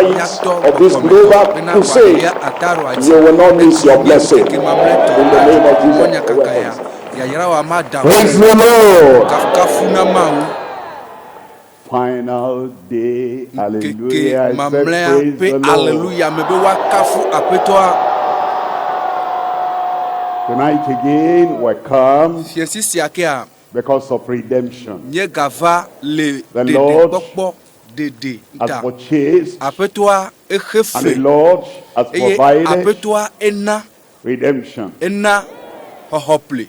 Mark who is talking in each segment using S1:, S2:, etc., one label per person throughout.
S1: night of this global crusade, you will not miss your blessing. In the name of Jesus. Praise the Lord. Final day. Hallelujah. I said, praise the Lord. Tonight again, we come because of redemption. The Lord has purchased, and the Lord has provided redemption.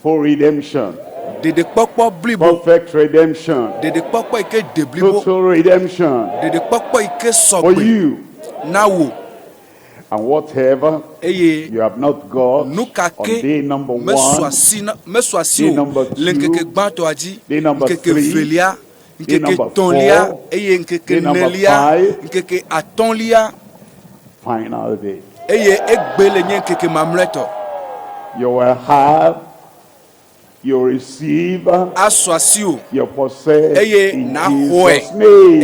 S1: For redemption. Perfect redemption. Total redemption. For you. And whatever you have not got on day number 1, day number 2, day number 3, day number 4, day number 5, final day. You will have, you receive, you possess in Jesus' name.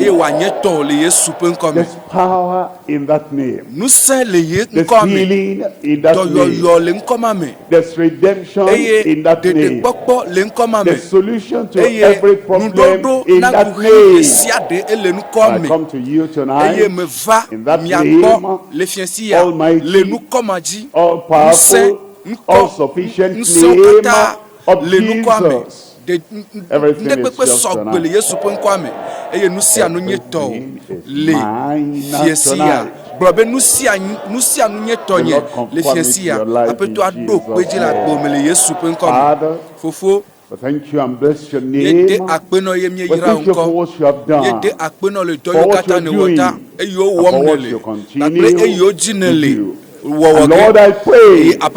S1: There's power in that name. There's healing in that name. There's redemption in that name. There's solution to every problem in that name. I come to you tonight in that name, Almighty, all powerful, all sufficient name of Jesus. Everything is just tonight. Everything is mine tonight. The Lord confirm it in your life in Jesus' name. Father, we thank you and bless your name. We thank you for what you have done, for what you're doing, and for what you continue to do. And Lord, I pray that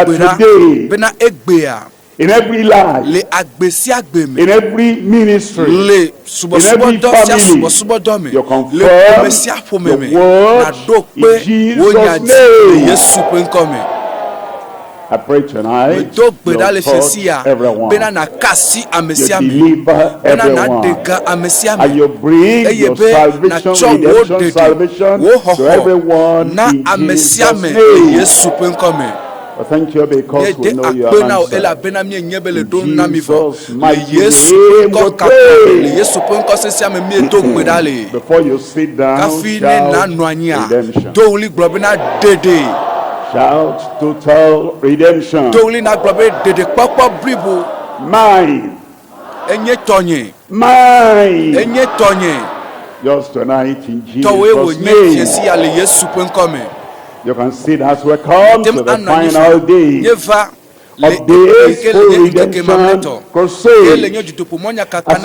S1: today, in every life, in every ministry, in every family, you confirm your word in Jesus' name. I pray tonight you'll touch everyone, you deliver everyone, and you bring your salvation, redemption, salvation to everyone in Jesus' name. Well, thank you because we know you are answered. In Jesus' mighty name we pray. Before you sit down, shout redemption. Shout total redemption. Mine. Mine. Just tonight in Jesus' name. You can see that as we come to the final day of days for redemption crusade, as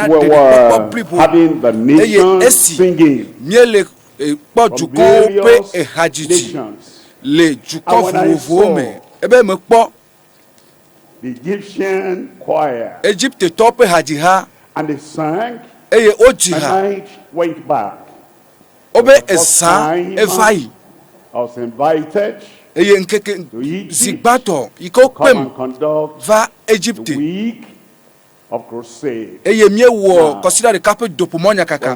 S1: we were having the nation singing from various nations. And when I saw the Egyptian choir, and they sang, and I went back. The first time I was invited to Egypt to come and conduct the week of crusade. Now, when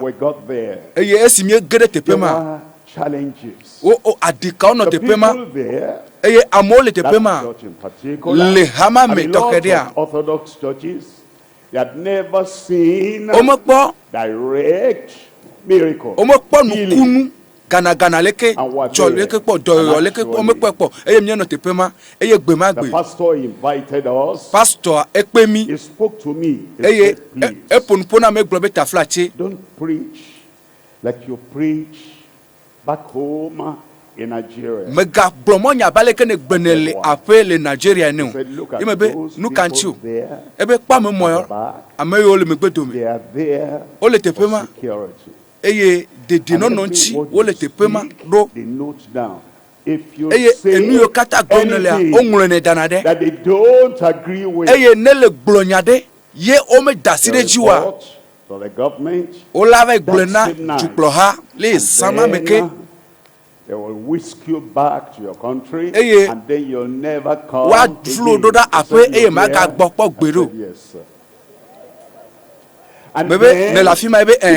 S1: we got there, there were challenges. The people there, that church in particular, and a lot of Orthodox churches, they had never seen direct miracle healing. The pastor invited us. He spoke to me. He said, please, don't preach like you preach back home in Nigeria. He said, look at those people there at the back. They are there for security. And they note down. If you say anything that they don't agree with, you report to the government. That same night, they will whisk you back to your country, and then you'll never come again. I said, yes, sir. And then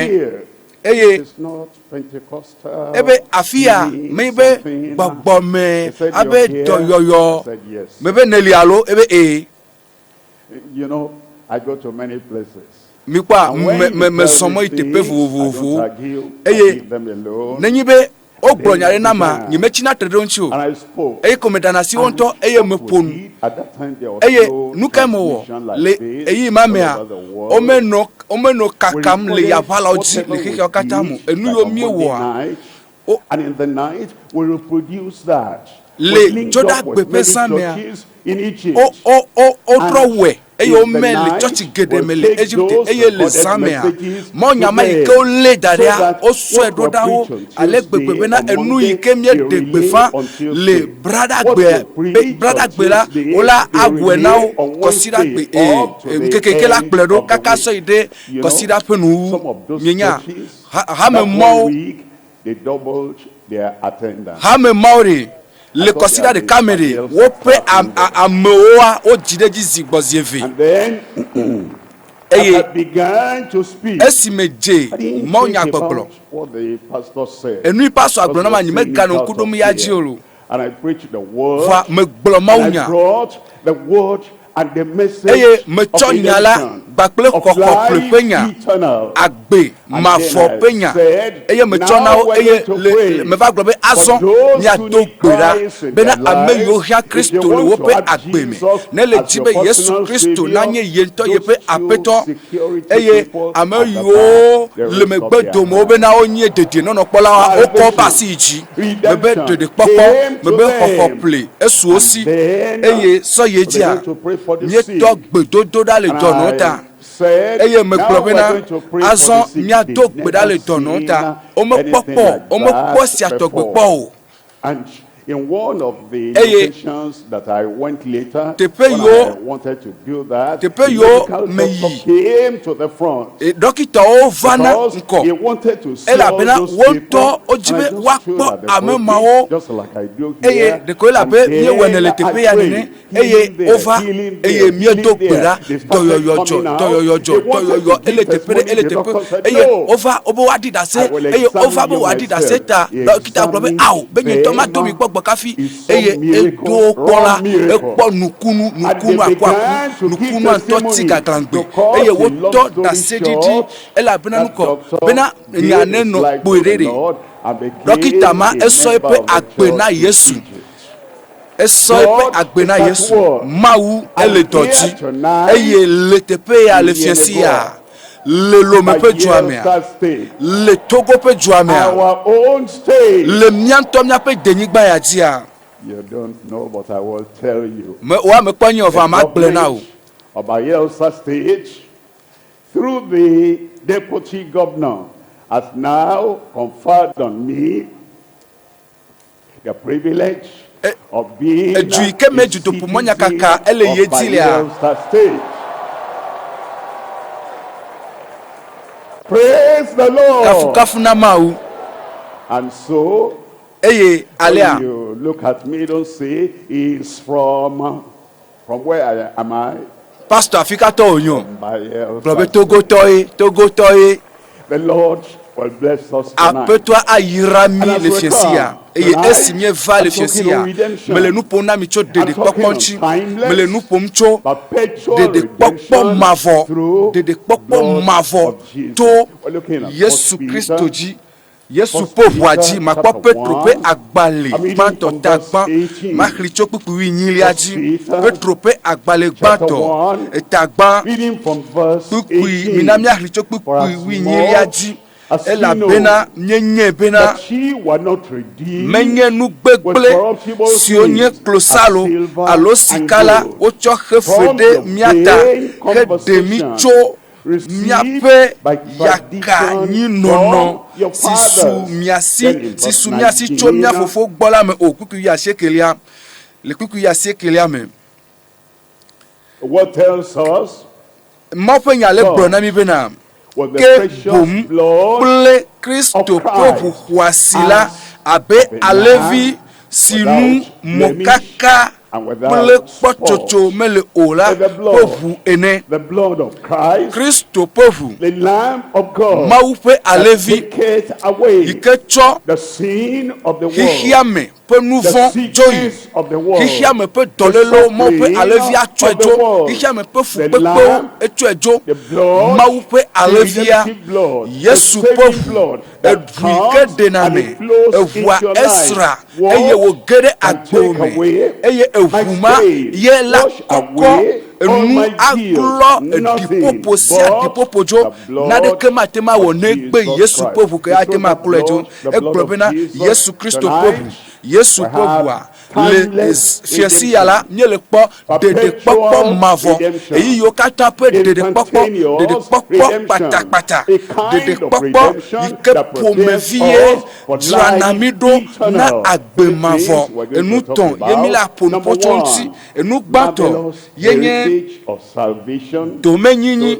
S1: here, It's not Pentecostal. Ebe afia mebe babome abe doyoyo. Mebe nelialo ebe You know, I go to many places. Mikwa me somo itepe vuvuvu. Nenyibe ogbonyare na ma nyimechina tredoncho. Komedana si wonto meponu. Nukemo le mamea omeno kakam le yavala oji le keke katamu enu yo miewo. And in the night we will produce that. Le joda gbepe samea trowe mele church gedemele Egypt le samea monyama ike o le daria o so edodawo ale gbegbe na enu ike mie degbefa le brother gbe la ola agwe na consider gbe nkekeke la pledo kaka so ide consider penu nyenya ha me mo they doubled their attendance. Ha me maori le consider the camera wo pe amoa o jideji zigbozieve. And then I began to speak. Esimeje monya gbogbo. What the pastor said. Enu pastor agbona ma nyime ganu kudum ya jioro. And I preached the word. Fa me gbolo maunya. I brought the word and the message of redemption bakple kokko penya agbe mafo penya me chona me va globe azon ni adogbera bena ameyo hia Kristo le wo pe agbe me ne le jibe Yesu Kristo na nye yento ye pe apeto ameyo le me gbedo mo bena onye dede no no pola o ko basiji me be de popo me be kokko play esu osi so yejia nye to gbedodo dale jonota me globena azon mia to gbedale jonota o me popo si atogbepo. And in one of the locations that I went later, when I wanted to build that, the medical doctor came to the front because he wanted to see all those people, and I just stood at the podium, just like I do here, and then I prayed, healing the there, they started coming out, they wanted to give testimony, the doctor said, no, I will examine you very kafi edo pola ekpo nukunu akwa nukunu antoti kaglangbe woto da sedidi ela bena nuko bena nyane no boirere dokita ma esoipe agbena Yesu agbena Yesu mawu ele doti letepe ya le fiesia le lomepe juamea le togo pe juamea le mianto mia pe denigba ya dia. You don't know, but I will tell you. Obayelsa State, through the deputy governor, has now conferred on me the privilege of being a citizen of Obayelsa State. Praise the Lord. And so, when you look at me, don't say he's from where am I? Pastor Africa Toyo. Togo Toy. The Lord will bless us tonight. Apetwa ayirami le fiesia. Esimie va le fiesia. Mele nu pona micho de poponchi. Mele nu pomcho de popo mavo to Yesu Kristo ji. Yesu povoaji makwa Petro pe agbale gbanto tagban makhlicho pupuwi nyiliaji Petro pe agbale gbanto etagban pupuwi minami akhlicho pupuwi nyiliaji ela bena nyenye bena menye nu gbegble si onye klosalo alo sikala ocho khefede miata hedemicho miape yaka nyinono sisu miasi cho mia fofo gbola me okuku ya shekelia le kuku ya shekelia me. What tells us mope nya le brona mi bena ke bom ble Kristo popu kwasila abe alevi sinu mokaka and without spot. The blood of Christ, the Lamb of God, that taketh away the sin of the world, the sickness of the world, the suffering of the world, the Lamb, the blood, the redemptive blood, the saving blood that comes and it flows into your life, and take away my stain, wash away all my guilt, nothing but the blood of Jesus Christ. The blood of Jesus Christ.
S2: Yesu povua le fiesi yala nyele kpo dede popo mavo eyi yo kata pe dede popo patapata dede popo ike pomevie dranamido na agbe mavo enu ton yemila ponpotonti enu gbato yenye domenyinyi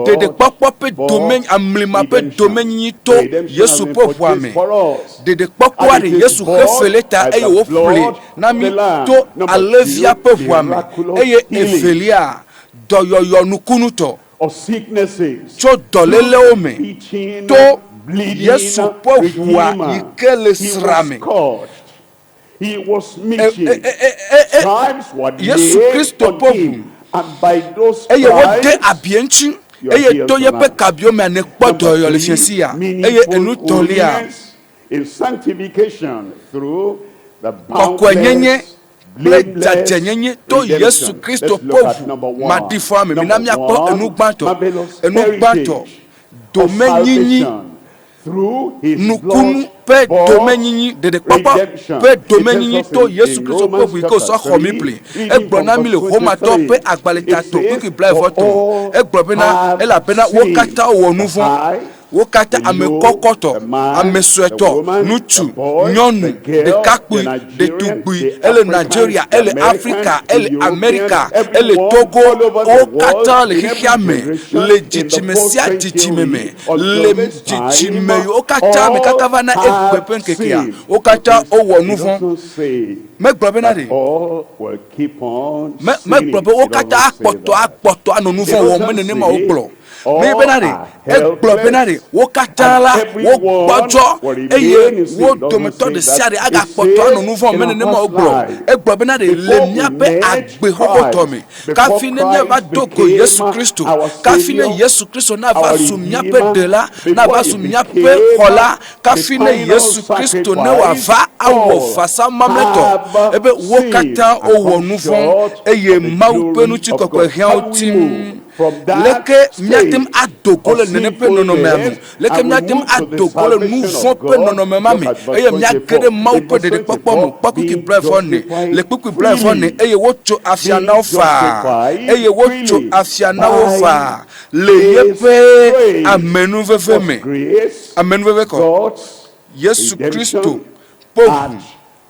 S2: dede popo pe domeny amlima pe domenyinyi to Yesu povua me dede popo ari Yesu hefele eye wo ple na mi to alevia pevuame eye evelia doyoyo nukunuto
S1: of sicknesses
S2: cho dolele ome to Yesu povua ikele srame
S1: he was meeting times what
S2: Yesu Kristo povu
S1: and by those
S2: eye wo de abienchi eye to ye pe kabio me ne kpodo yo le hyesia eye enu tolia
S1: in sanctification through the
S2: boundless, blameless to Yesu Kristo povu madifo me na mi akpo enugbanto domenyinyi
S1: through his
S2: nukunu pe domenyinyi de papa pe domenyinyi to Yesu Kristo povu ko so khomi ple egbona mi le homa to pe agbaleta to ki blai voto egbona ela pena wo kata wo nuvon wokata amekokoto amesueto nutu nyonu de kakui de tugui ele Nigeria ele Africa ele America ele Togo okata le hiame legitimesia titimeme le titime okata me kakavana ekwepenkekia okata owo nuvon me globenade me globe okata akpoto anonuvon wo menene ma oglo me benade benade wo katala wo gbojo eye wo dometo de siare aga poto anu nuvon menene ma oglo benade le miape agbe hoboto mi ka fine ne ba doko Yesu Kristo ka fine Yesu Kristo na ba sumyape de la na ba sumyape hola ka fine Yesu Kristo ne wa va awo fasa mameto ebe wo kata owo nuvon eye maupe nu chikokwe hiautim leke miatem adogole nenepe nonomemu leke miatem adogole nuvon pe nonomemami eye miakere maupe de popomo pakuki blefone le kuki blefone eye wocho afiana ofa eye wocho afiana ofa le yepe amenu veveme amenu veveko Yesu Kristo povu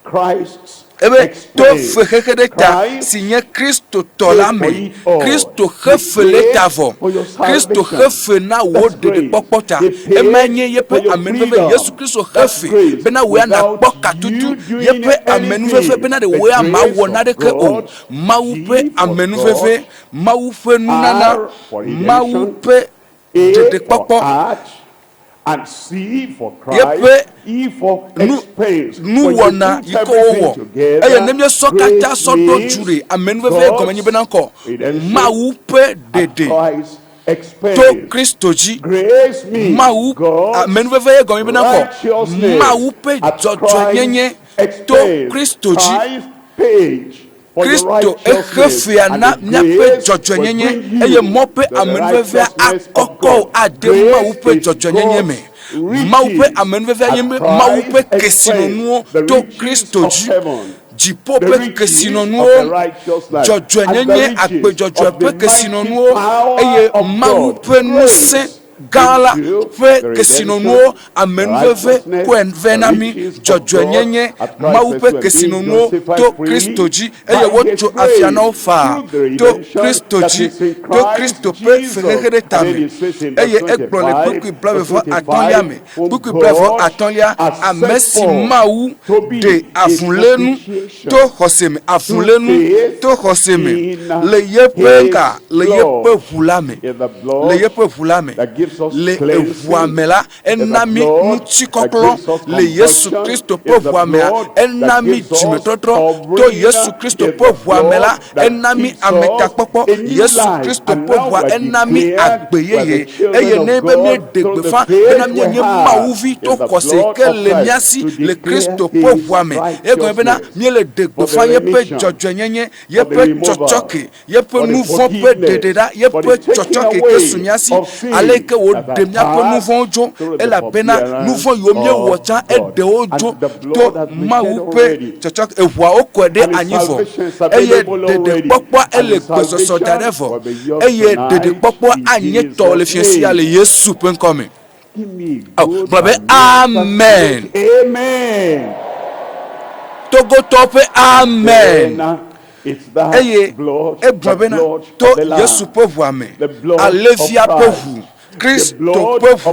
S1: Christ
S2: ebe to feheketa sinye Kristo tolame Kristo hefele tavo Kristo hefe na wode de popota emenye yepe amenuve Yesu Kristo hefe bena we na boka tutu yepe amenuve bena de we ma wona de ke o maupe amenuve maupe nunana maupe de popo
S1: and see for Christ, for expense,
S2: nu wona iko eye nemye sokata sodo jure amenuve gomenye benanko maupe dede to Kristo ji mau amenuve gomenye benanko maupe jojo nyenye to Kristo ji Kristo ekefia na nyape jojo nyenye eye mope amenuve akoko adema upe jojo nyenye me maupe amenuve yeme maupe kesinonuo to Kristo ji jipope kesinonuo jojo nyenye akpe jojo pe kesinonuo eye maupe nuse gala pe kesinono amenveve kwenvenami jojoenyenye mawu pe kesinono to Kristoji eye wocho afiana ofa to Kristoji to Kristo pe fenegere tami eye egbole buku blavefo atonyame buku blavefo atonya amesi mawu de afunlenu to hoseme afunlenu to hoseme le yepenga le yepe vulame le yepe vulame le evuamela enami nuchikoklo le Yesu Kristo pe vuamela enami jimetoto to Yesu Kristo pe vuamela enami ametakpopo Yesu Kristo pe vua enami agbeyeye eye nebe mi degbefa enami nye mawuvi to kose kele miasi le Kristo pe vuame ego bena mi le degbefa yepe jojoenyenye yepe chochoke yepe nouveau pe dededa yepe chochoke ke sunyasi aleke wo demia pe nouveau jo e la pena nouveau yomie wocha e de ojo to mawu pe chochoke evua okode anyifo eye dede popo ele gbesoso darefo eye dede popo anye to le fiesi ale Yesu pe nkome brabe amen
S1: Amen.
S2: togo tope amen.
S1: It's that blood,
S2: e brabe na to Yesu pe vuame alevia pe vu Kristo pe vu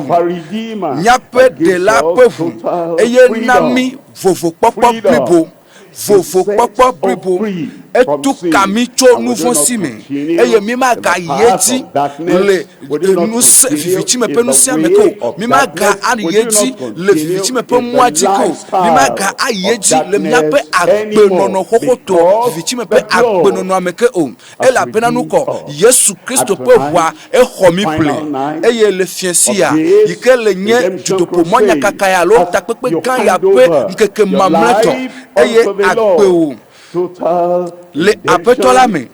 S2: nyape de la pe vu eye nami vovo popo bibo vovo popo bibo etu kamicho nouveau sime eye mima ga yeti le nous vivichi me pe nous siameko mima ga ayeti le vivichi me pe muajiko mima ga ayeti le miape agbenono kokoto vivichi me pe agbenono ameke o e la pena nuko Yesu Kristo pe wa e homi ple eye le fiensia yike le nye judopo monya kakaya lo takpepe kan ya pe nkeke mamleto eye agbe o le apetola me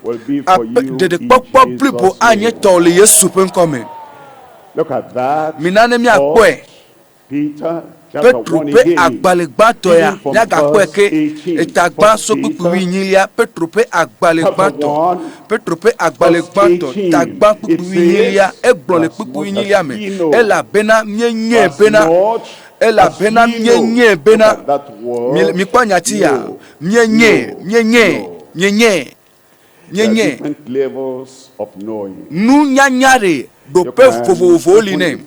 S2: de popo blibo anye to le Yesu pe nkome.
S1: Look at that.
S2: Minane mi akwe Petro pe agbalegbato ya nyaga kweke etagba sokuku winyilia Petro pe agbalegbato tagba kuku winyilia egbole kuku winyilia me ela bena nyenye bena ela bena nyenye bena mi kwanyati ya nyenye
S1: different levels of knowing.
S2: Nu nyanyare do pe vovovo line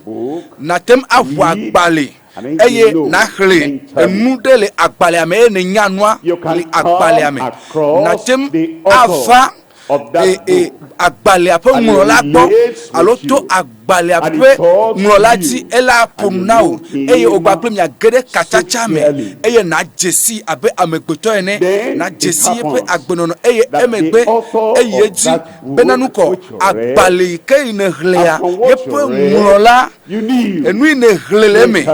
S2: na tem avwa agbale eye na khle enu de le agbale ame ne nyanwa le agbale ame na tem ava agbale ape murola gbo alo to agbale ape murola ti ela pumnao eye ogba pe mi agede kachacha me eye na jesi abe amegbeto ene na jesi pe agbenono eye emegbe eye ji benanu ko agbale ke ine hlea yepe murola enu ine hlele me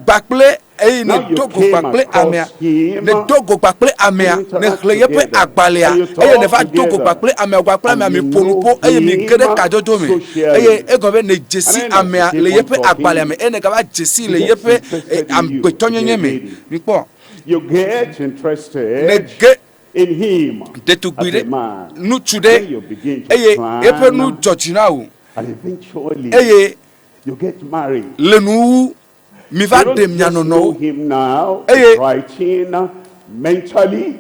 S2: bakple eye ne dogo bakple amea ne dogo bakple amea ne hle yepe agbalea eye ne va dogo bakple amea bakple amea mi ponupo eye mi gede kadodo me eye egobe ne jesi amea le yepe agbalea me ene gaba jesi le yepe ambetonyenye me nipo
S1: you get interested in him as a man.
S2: Nu today eye epe nu jojina o
S1: and eventually
S2: you
S1: get married.
S2: Le nu mi va dem
S1: know him now, writing mentally.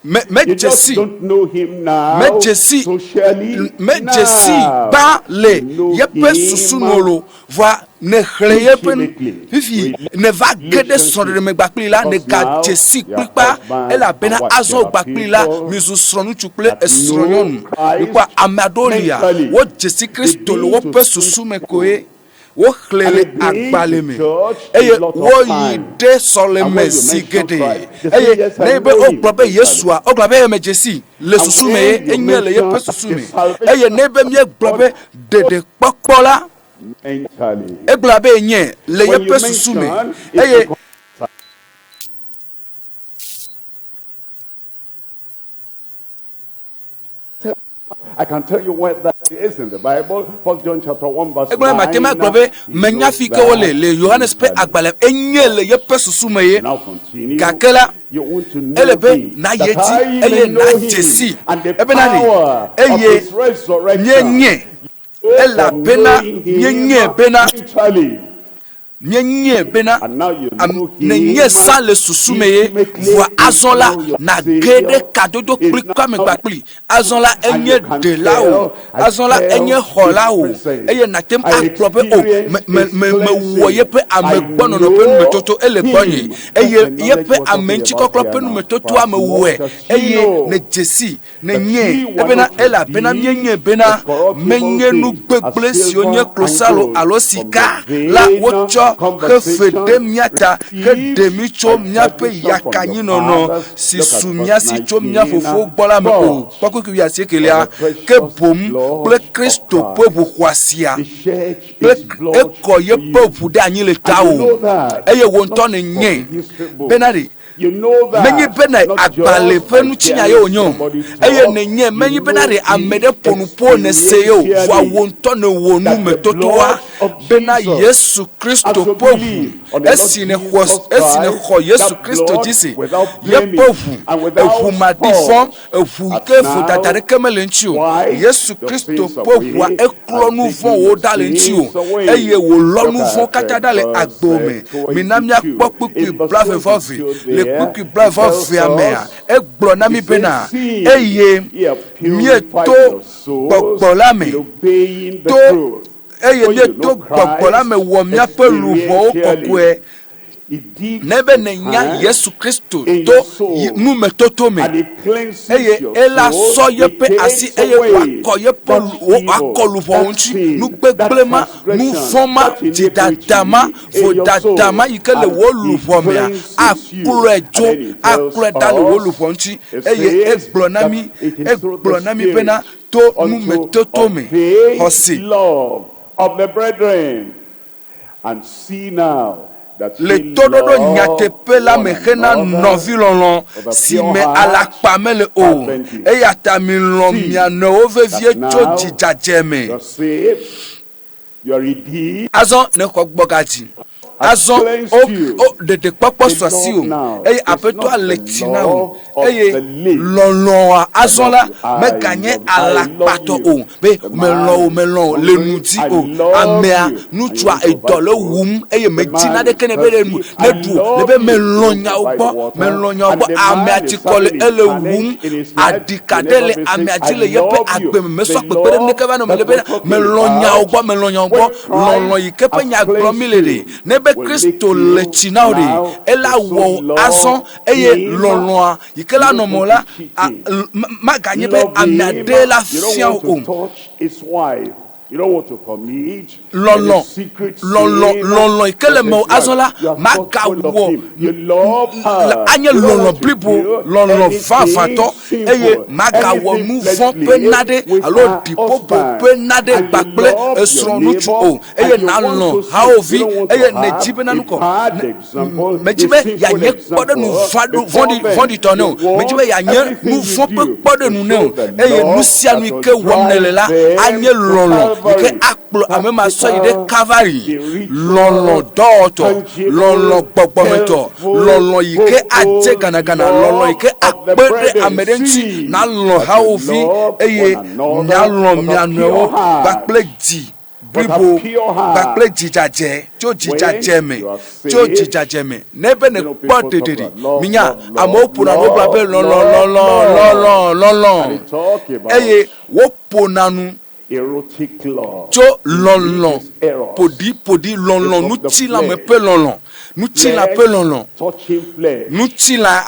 S2: Me
S1: just don't know him now socially.
S2: Me jesi ba le yepe susunolo va ne khle yepe fifi ne va gede sonre me gbakli la ne ga jesi pipa ela bena azo gbakli la mizu sronu chuple esronyon kwa amadolia wo jesi Kristo lo wo pe susu me koe wo khlele agbale me eye wo yide soleme sigede eye nebe oglobe Yesu a oglobe me jesi le susu me enye le yepe susu me eye nebe mi eglobe dede popola eglobe enye le yepe susu me eye
S1: I can tell you where that is in the Bible. 1 John chapter 1 verse 9. Now continue. You want to know him, that I may know him and the power of his resurrection.
S2: ela bena nyenye bena nyenye bena nenye sans le soussoumeye voix azonla na gede kadodo klikwa me bakli azonla enye de la o azonla enye hola o eye na tem aklope o me woye pe amegbono no pe me toto ele bonyi eye ye pe amenchi koklope no me toto amewe eye ne jesi nenye ebena ela bena nyenye bena menye nu gbegble si onye klosalo alosika la wocho que fede miata que demi cho miape yakanyi nono si sumia si cho mia fofo gbola me o pako ki wiase kelia ke bom ple Kristo pebu kwasia ple ekoye pebu de anyi le tawo eye wonto ne nye benari menyi bena agbale penu chinya ye onyo eye nenye menyi bena re amede ponupo ne seyo wa wonto ne wonu metotoa bena Yesu Kristo povu esine ho Yesu Kristo jisi ye povu efu madifom efu kefu tatare kemele nchio Yesu Kristo povu wa eklo nu fon wo dale nchio eye wo lo nu fon kata dale agbome minamia kpokpuki blave vovi le kpuki blave viamea eglo na mi bena eye mieto gbogbolame to eye mieto gbogbolame wo mia peluvo kokwe nebe nenya Yesu Kristo to nu metoto me eye ela so yepe asi eye wako yepe akolu fonchi nu gbegblema nu foma ti dadama fo dadama ikele wo lu fomia akulu ejo akulu dale wo lu fonchi eye egbonami bena to nu metoto me hosi
S1: love of the brethren. And see now
S2: le tododo nyatepe la mehena novilolo si me alakpa mele o eyata mi lo miano ovevie cho jijajeme azon ne kokbogaji azon o de popo sosi o ey apeto aletina o ey lolo azon la me gagner alakpato o be melon le nuti o amea nutua edolo wum ey me tina de kenebe nu ne du ne be melonya ogbo amea ti kole ele wum adikadele amea ti le yepe agbe me so pepere ne keba no melonya ogbo lolo yikepe nya gbo milere ne Kristo le chinauri ela wo ason eye loloa ikela no mola maganye be amade la fian o
S1: you don't want to commit
S2: lolo ikele mo azola magawo anye lolo blibo lolo fafato eye magawo nu fon penade alo dipopo penade bakple esronu tu o eye na lo haovi eye ne jibe na nuko mejibe ya nye kpode nu fadu vondi tono mejibe ya nye nu fon pe kpode nu ne eye nu sia nu ike womnelela anye lolo ike akplo amema so ide Calvary lolo doto lolo gbogbometo lolo ike aje ganagana lolo ike akpere amedenchi na lo haovi eye na lo miano bakpleji bibo bakpleji jaje cho jijaje me nebe ne kpodederi minya amopuna no blabe lolo eye wo ponanu
S1: erotic love.
S2: Cho lolon podi lolon nous tila me pe lolon nous tila pe lolon nous tila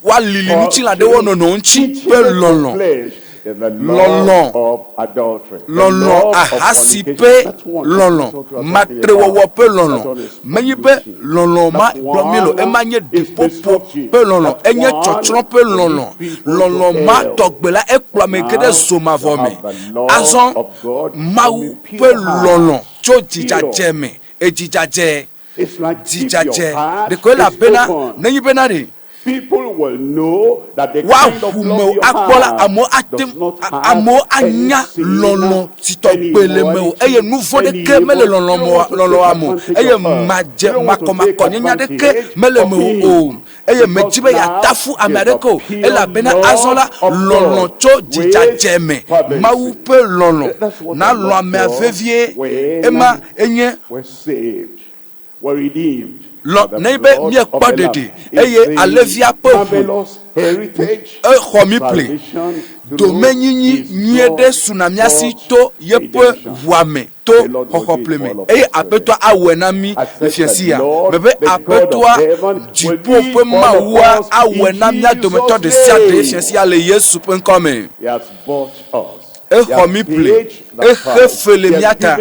S2: wa lili nous tila de wono no nchi pe lolon lolon ahasipe lolon matrewo pe lolon menyibe lolon ma domilo emanye dipopo pe lolon enye chochron pe lolon ma togbela ekplame kede zoma vome azon mau pe lolon cho jijajeme ejijaje jijaje de ko la pena nenyi benari
S1: people will know that the
S2: kind of love you have amo anya lolo titogbele me eye nuvo de ke mele lolo amo eye maje makoma konyanya de ke mele me o eye mejibe ya tafu ameriko ela bena azola lolon cho jijajeme mawu pe lolon na lo ame avevie ema enye
S1: were redeemed.
S2: Neighbor, me kpadede eye alevia pevu xomi ple domenyi nyede sunamiasi to yepe wame to xoxopleme eye apeto awenami ifiasia bebe apeto jipo pe mawa awenami adometo de sia de ifiasia le Yesu pe nkome xomi ple fele miata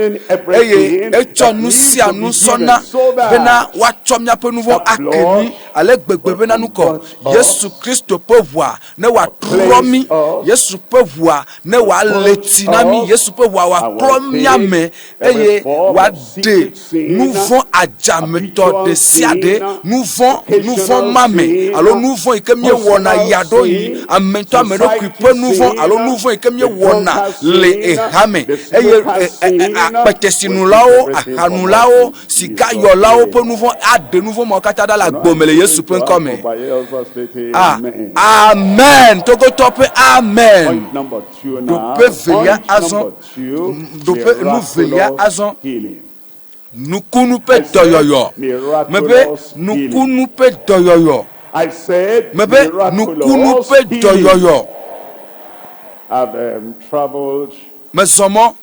S2: eye echonu sia nu sona bena wacho miape nouveau akemi ale gbegbe bena nuko Yesu Kristo pe voa ne wa tromi Yesu pe voa ne wa letinami Yesu pe voa wa klomiame eye wa de nouveau ajameto de siade nouveau mame alo nouveau ikemie wona yado yi amento amedo kupe nouveau alo nouveau ikemie wona le ehame eye petesinulao ahanulao sika yolao pe nouveau a de nouveau mokata dans la gbomele Yesu pe nkome amen togo tope amen dope velia azon dope nous velia azon nukunu pe doyoyo mebe nukunu pe doyoyo mebe nukunu pe doyoyo.
S1: I've traveled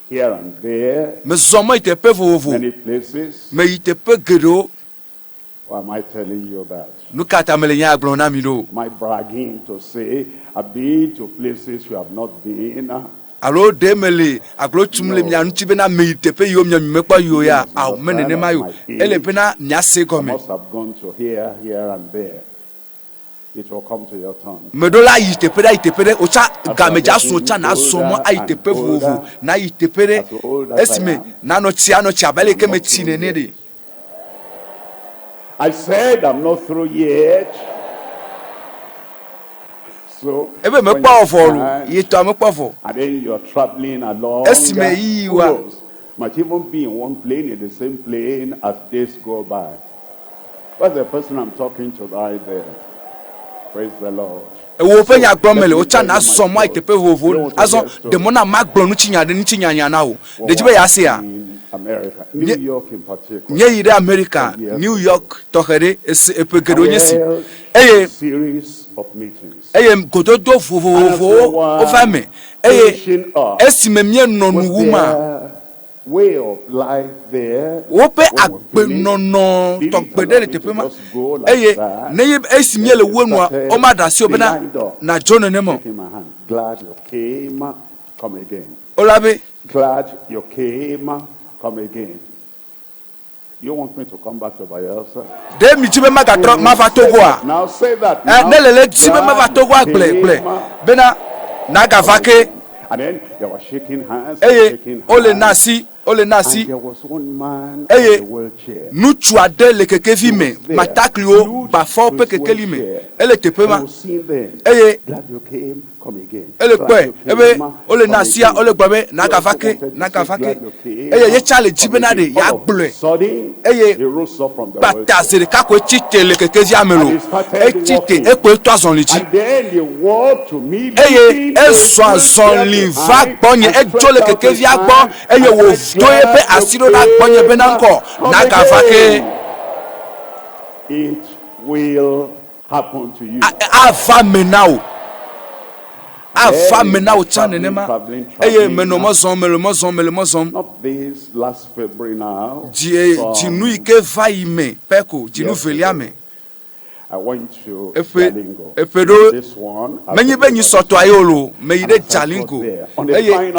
S2: here
S1: and there,
S2: many
S1: places. Why am I telling you that? Am I bragging to say I've been to places you have not been?
S2: Alo demele aglo tumle mia nti bena meitepe yo mia mekwa yo ya aw menene mayo ele bena nyase
S1: I must have gone to here and there. It will come to your tongue.
S2: Medola yitepede ocha gameja so cha na somo ayitepe vovo na yitepede esime na no tia abale ke metine ne de.
S1: I said I'm not through yet. So
S2: ebe mekpa ofolu yito mekpa fo
S1: and then you're traveling along.
S2: Esime yiwa
S1: might even be in one plane, in the same plane as days go by. What's the person I'm talking to right there? Praise the Lord.
S2: Ewo penya gromele ocha na somo ayitepe vovo azo demona magbonu chinyanya na o dejibe ya se ya
S1: America, New York in particular.
S2: Nye ire America, New York tohere epegero nyesi.
S1: Series of meetings.
S2: Gododo vovo ofame. Esimemie nonu wuma.
S1: Way of life there.
S2: Wope agbe nono tokbede le tepema. Neye esimie le wonwa omadasi obena na jono nemo.
S1: Glad you came, come again.
S2: Olabe.
S1: Glad you came, come again. You want me to come back to Bayelsa?
S2: De mi tibe magatro mavatogoa.
S1: Now say that.
S2: Nelele tibe mavatogoa gle. Bena nagavake.
S1: And then they were shaking hands.
S2: Ole nasi.
S1: And there was one man in a wheelchair.
S2: Nuchu adele kekevime mataklio bafo pe kekelime. Ele tepema.
S1: Glad you came, come again.
S2: Ele kwe ebe ole nasia ole gbabe nakavake. Ye chale jibenade ya gble. Batazere kako chitele kekezi amelo. Chite ekwe toazon liji.
S1: And then they walked to meet me.
S2: Ezon liva bonye ejole kekezi agbo wo doyebe asiro na bonye benanko nakavake.
S1: It will happen to you.
S2: Ava menao chane nema. Menomozom.
S1: Not this last February now.
S2: Jinu ike vaime peko jinu veliame.
S1: I went to Jalingo.
S2: This one. Many benyi soto ayolo meide Jalingo.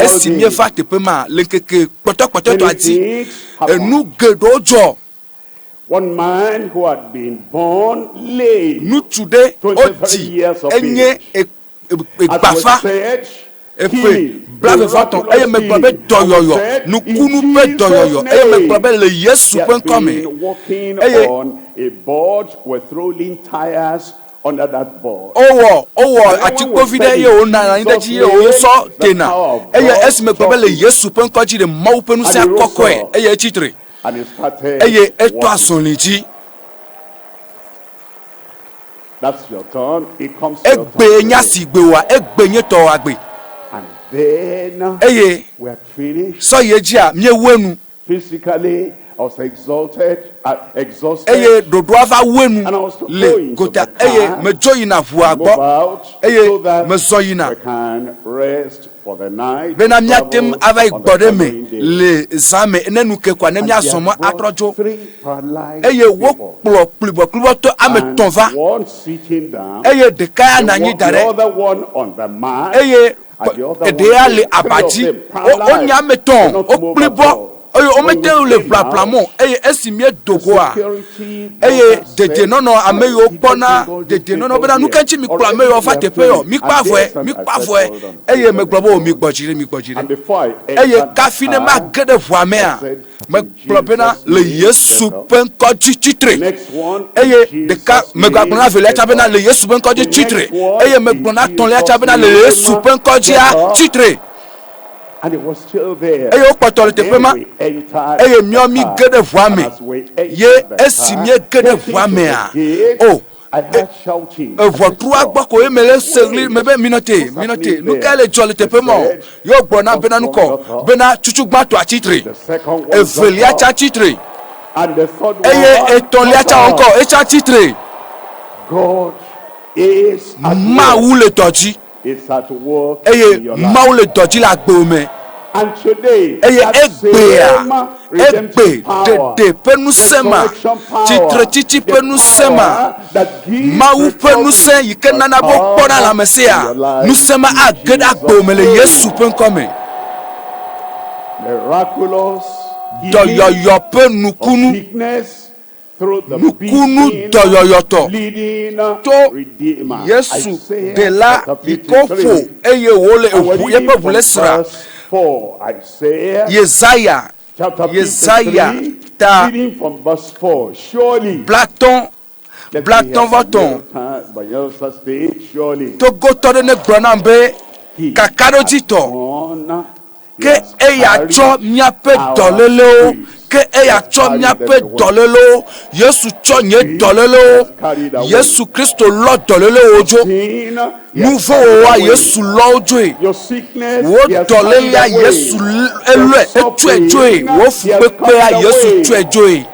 S2: Esimie fa tepema lenkeke poto to ati enu gedojo.
S1: One man who had been born lame.
S2: Nu today
S1: 23 years of age.
S2: Egbafa brave faton eye me probe doyoyo nukunu pe doyoyo eye me probe le Yesu pe nkome
S1: walking on a board with rolling tires under that board.
S2: Owo ati covid ye o na ndaji ye o so tena eye esi me probe le Yesu pe nkoji de mawo pe nu se akoko eye chitre
S1: and he started
S2: eye eto asonliji.
S1: That's your turn. It comes to your
S2: egbe
S1: turn.
S2: nyasi gbe wa egbe nye to agbe
S1: And then
S2: eye
S1: we are finished.
S2: so ye ji a mie wenu
S1: Physically, I was exhausted.
S2: eye dodo ava wenu
S1: And I was to go
S2: le
S1: into
S2: gota
S1: the car,
S2: eye me joyina fu
S1: move
S2: agbo
S1: out,
S2: eye
S1: so that
S2: me zoyina
S1: we can rest for the night.
S2: bena
S1: travel
S2: miatem ava
S1: on the
S2: igbode me
S1: following day.
S2: le zame enenu ke kwa ne
S1: And
S2: mia
S1: they
S2: somo
S1: had brought
S2: atrojo
S1: 3 paralyzed
S2: eye wo
S1: people.
S2: kplo plibo to ame
S1: And
S2: tonva
S1: one sitting down,
S2: eye de kaya na nyi
S1: the
S2: dare
S1: other one on the mat,
S2: eye
S1: and the other
S2: ede
S1: one,
S2: ale
S1: three of
S2: abaji
S1: them
S2: o
S1: paralyzed,
S2: nya meton
S1: cannot
S2: o
S1: move at
S2: plibo
S1: all.
S2: eye o
S1: When
S2: mete
S1: we
S2: le
S1: came
S2: plaplamo
S1: out,
S2: eye esimie dogo a
S1: security
S2: eye
S1: guard
S2: dede
S1: said,
S2: nono ame yo
S1: "Did
S2: kpona
S1: you
S2: dede
S1: go
S2: nono bena
S1: here?
S2: nukenchi mi kpla me
S1: Already
S2: yo
S1: we
S2: fa
S1: are
S2: tepe yo
S1: finished."
S2: mi
S1: And
S2: kpafo
S1: there's
S2: mi
S1: some- I
S2: kpafo
S1: said, "Hold on,
S2: eye
S1: hold
S2: me
S1: on,
S2: gbobo
S1: hold
S2: mi
S1: on."
S2: gbojire
S1: And before I
S2: eye
S1: entered
S2: kafi ne
S1: the
S2: ma
S1: car,
S2: gede vo me a
S1: said,
S2: me
S1: "In
S2: kplo bena
S1: Jesus'
S2: le
S1: name,
S2: Yesu
S1: get up."
S2: penko chitre
S1: Next one,
S2: eye
S1: in
S2: de ka
S1: Jesus'
S2: me gba
S1: name,
S2: gbona vele
S1: get
S2: cha bena
S1: up.
S2: le Yesu penko
S1: The
S2: chitre
S1: next one,
S2: eye me
S1: in
S2: gbona ton le cha
S1: Jesus'
S2: bena le
S1: name,
S2: Yesu penko
S1: get up.
S2: chitre
S1: And it was still there.
S2: eye o kpotole
S1: And
S2: tepe
S1: then
S2: ma
S1: we entered
S2: eye
S1: the
S2: mio mi
S1: car.
S2: gede vo
S1: And
S2: me
S1: as we
S2: ye
S1: entered the
S2: esimie
S1: car,
S2: gede
S1: getting
S2: vo
S1: to
S2: me
S1: the
S2: a
S1: gate,
S2: oh
S1: I heard shouting.
S2: vɔturu agbɔko ye mele segli mebe minote nukele jɔli teƒe mɔ yɔ gbɔna bena nukɔ bena tutsugba to atsitre
S1: The second one
S2: evelia
S1: got
S2: tsa
S1: up,
S2: atsitre
S1: and the third
S2: eye
S1: one
S2: etɔ̃lia
S1: got
S2: tsa
S1: up.
S2: ŋkɔ etsa atsitre
S1: God is at
S2: mawu
S1: work.
S2: le dɔdzi
S1: Is at work
S2: eye
S1: in your life.
S2: mawu le dɔdzi le agbewo me
S1: And today,
S2: eye
S1: that
S2: egbea
S1: same redemptive
S2: egbe
S1: power,
S2: dede ƒe nusẽ ma
S1: resurrection power,
S2: tsitre tsitsi
S1: the
S2: ƒe nusẽ ma
S1: power that gives
S2: mawu ƒe
S1: recovery,
S2: nusẽ yi ke nana be kpɔna le ame sia nusẽ ma age ɖe agbewo me le Yesu ƒe ŋkɔ me
S1: miraculous
S2: dɔyɔyɔ ƒe nukunu
S1: sickness through the
S2: nukunu
S1: beating,
S2: dɔyɔyɔtɔ
S1: leading
S2: to
S1: Redeemer.
S2: Yesu
S1: Isaiah
S2: de la
S1: chapter
S2: yi ko
S1: 53.
S2: ƒo eye wole
S1: And we're
S2: eʋu
S1: reading
S2: yeƒe ʋu
S1: from
S2: le sra
S1: verse 4. Isaiah
S2: Yesaya
S1: chapter
S2: Yesaya
S1: 53,
S2: ta
S1: reading from verse 4. Surely,
S2: blatɔn
S1: let me
S2: blatɔn
S1: have
S2: vɔtɔn
S1: by your state, surely
S2: togotɔ ɖe ne gblɔ nam be
S1: he
S2: kakaɖodzitɔ
S1: on, he
S2: ke
S1: has
S2: eya
S1: carried
S2: tsɔ míaƒe
S1: our
S2: dɔlélewo
S1: griefs.
S2: ke eya tsɔ míaƒe dɔlélewo Yesu tsɔ nye dɔlélewo Yesu Kristo lɔ dɔlélewo dzo
S1: sin, he
S2: nu
S1: has
S2: vɔ̃
S1: carried
S2: woa
S1: away.
S2: Yesu lɔ wo dzoe
S1: Your sickness,
S2: wo
S1: he has
S2: dɔlélia
S1: carried away.
S2: Yesu elɔe etsɔe dzoe wo fukpekpea Yesu tsɔe dzoe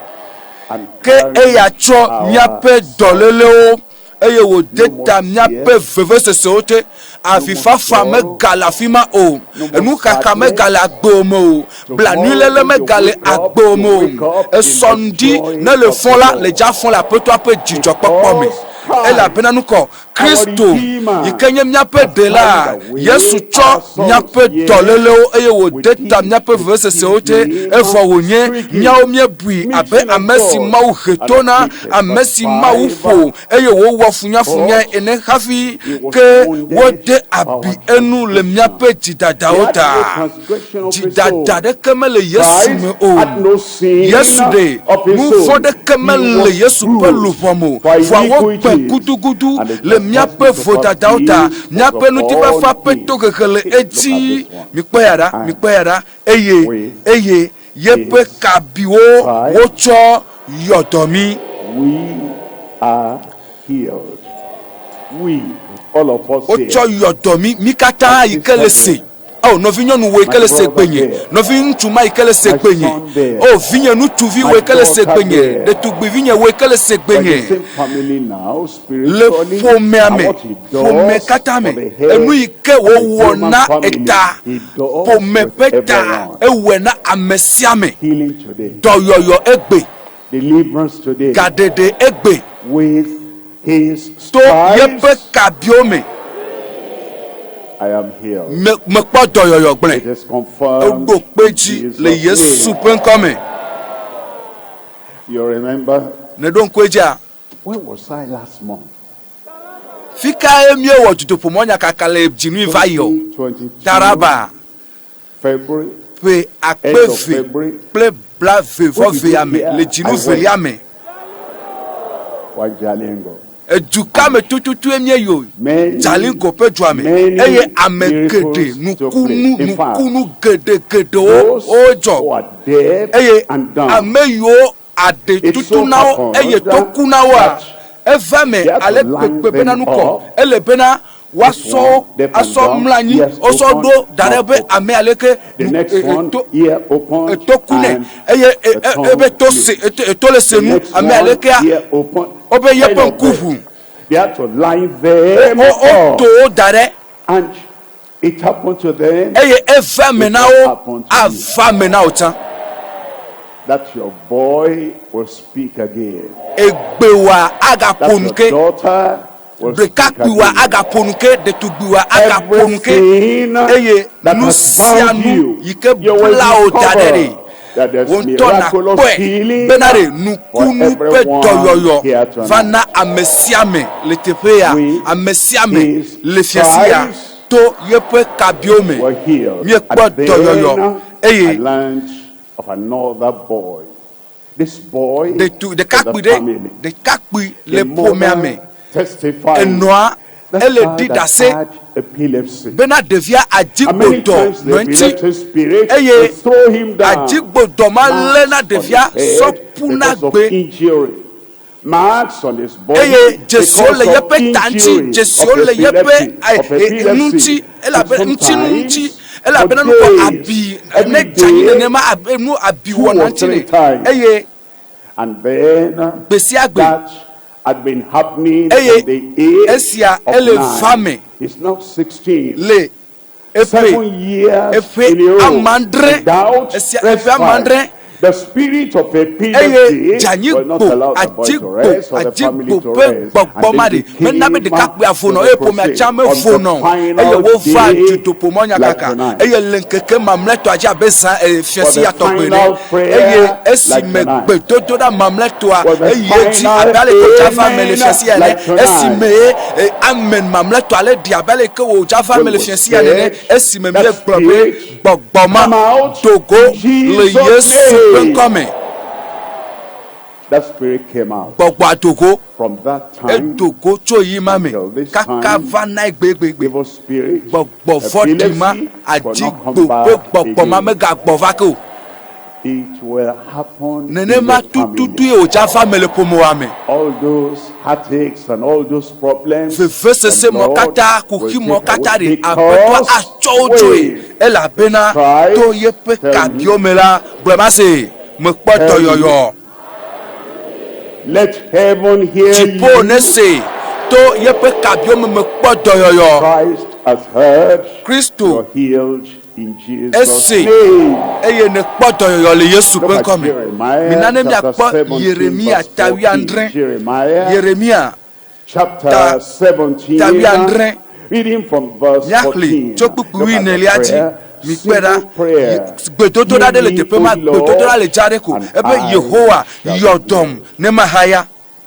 S1: And
S2: ke eya tsɔ míaƒe dɔlélewo eye wòde ta míaƒe vevesesewo te avifafa megale afi ma o enuxaxa megale agbewo me o blanuiléle megale agbewo me o esɔŋdi ne le fɔ la le dza fɔ le aƒetɔa ƒe dzidzɔkpɔkpɔ me elabena nukɔ Kristo yi ke nye míaƒe ɖela Yesu tsɔ míaƒe dɔlélewo eye wòde ta míaƒe vevesesewo te evɔ wònye míawo míebui abe ame si Mawu he to na ame si Mawu ƒo eye wòwɔ funyafunya ene hafi ke wode abi enu le míaƒe dzidadawo ta dzidada ɖeke mele Yesu me o Yesu de nuvɔ ɖeke mele Yesu ƒe luʋɔ me o vɔa wogbe gudugudu le míaƒe vodadawo ta míaƒe ŋutifafa ƒe tohehe le edzi mikpɔ ya ɖa eye yeƒe kabiwo wotsɔ yɔ dɔ mi.
S1: we are healed. We, all of us here.
S2: Wotsɔ yɔ dɔ mi katã yi ke le se o nɔvi nyɔnu wo yi ke le se gbenye nɔvi ŋutsu ma yi ke le se gbenye o vinye ŋutsuvi wo yi ke le se gbenye ɖetugbivinye wo yi ke le se gbenye le ƒomea me ƒome katã me enu yi ke wowɔ na eta ƒome ƒe ta ewɔe na ame sia me dɔyɔyɔ egbe gaɖeɖe egbe to yeƒe kabiwo me.
S1: I am healed.
S2: Mekpɔ dɔyɔyɔ gblẽ
S1: It is confirmed.
S2: eɖo kpe dzi le Yesu ƒe ŋkɔ me.
S1: You remember?
S2: Ne ɖo ŋkue dzia
S1: Where was I last month?
S2: fi kae míewɔ dutoƒomɔ nyakaka le dzinui va yi o
S1: 2022,
S2: Taraba
S1: February.
S2: ƒe akpe ve kple blavevɔvea me le dzinu velia me
S1: Wajalingo.
S2: eduka me tututu mie yo Jalingo ƒe dua me eye ame geɖe nukunu geɖewo wodzɔ eye ame yiwo aɖe tutu na wo eye to ku na woa evame ale pepe bena nuko ele bena waso aso mlanyi oso do darebe ame aleke etokune eye ebe tose etole senu ame aleke obe yepen kufu
S1: they had to line them
S2: o to dare
S1: and it happened to them
S2: eye evame na o avame na o tan
S1: that your boy will speak again.
S2: Egbewa agaponke.
S1: Daughter will speak
S2: again. Agaponke detubiwa agaponke. Eye nusianu yike blao dadere. Wontona kwe benare nukunu pe doyoyo vana amesiame letepea amesiame lefiesia to yepe kabiome miekpo doyoyo eye
S1: of another boy. This boy,
S2: the kakpi le pomeame
S1: testified
S2: that elle dit d'assez bena devia adjigbodo nti eye adjigbodo lena devia sopuna gbe
S1: marks on his body
S2: eye jesu le yepe tanti jesu le yepe nti nti ela bena no abi ne jani ne ma abenu abi wonantine eye
S1: and then that had been happening
S2: eye
S1: the age
S2: esia ele fame
S1: is not 16
S2: le
S1: 7 years in a row
S2: amandre esia efe amandre.
S1: The spirit of epilepsy will not allow the boy to rest or the family to rest. And they became on the final day like tonight. For the that spirit came out from that time until this time. Evil spirit, epilepsy, will not come back again. It will happen in the family. All those heartaches and all those problems, the Lord will take away because we let heaven hear you. Christ has heard. You're healed in Jesus' name. Look at Jeremiah chapter 17. Reading from verse 14. Simple prayer.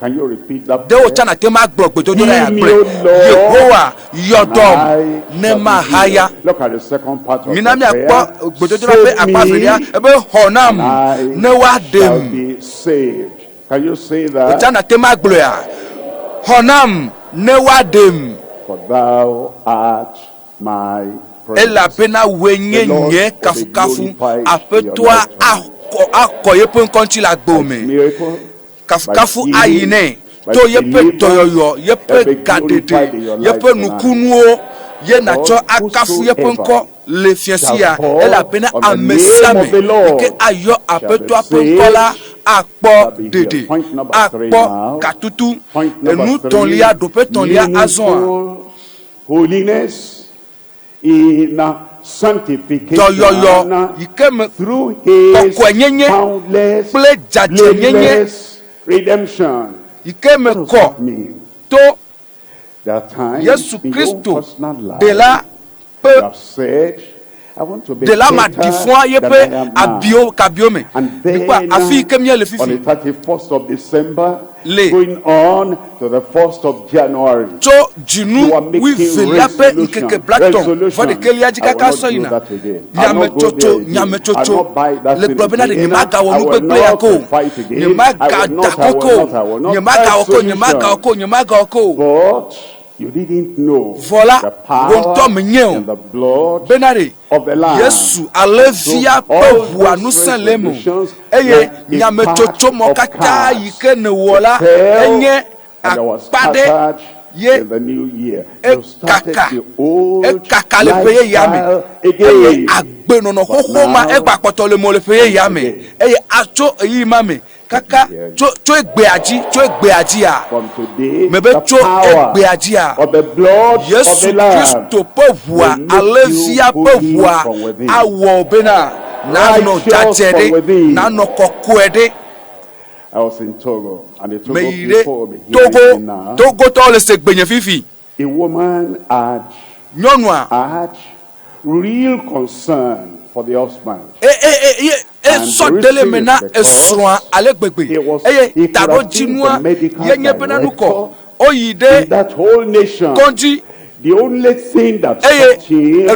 S1: Can you repeat that prayer? Look at the second part of the prayer. Save me, shall be saved. Can you say that? For thou art my
S2: ela pena wenye nye kafu kafu apetwa akoyepe nkonchi la gbome kafu kafu ayine to yepe toyoyo yepe gadede yepe nukunuo ye nacho akafu yepe nko le fiesia ela pena amesame ke ayo apetwa penkola akpo dede akpo katutu enu tonlia dope tonlia azon
S1: holiness in sanctification through his boundless redemption. What does that mean? There are times in your personal life you have said, I want to be better than I am now. And then on the 31st of December, going on to the 1st of January, you are making resolutions. I will not do that again. I will not go there again. I will not buy that thing again. I will not fight again. I will not. But you didn't know the power and the blood of the Lamb.
S2: Yesu alevia pevu anuselemu eye nyamechocho mokata yike ne wola enye
S1: and they were scattered in the new year. You started the old lifestyle again. But now,
S2: kaka tso egbe adzi
S1: from today, the power of the blood of the Lamb will make you holy from within. Righteous from within. I was in Togo, and the Togo people will be hearing now. A woman had real concern for the husband. And he could have taken the medical director in that whole nation. The only thing that stopped him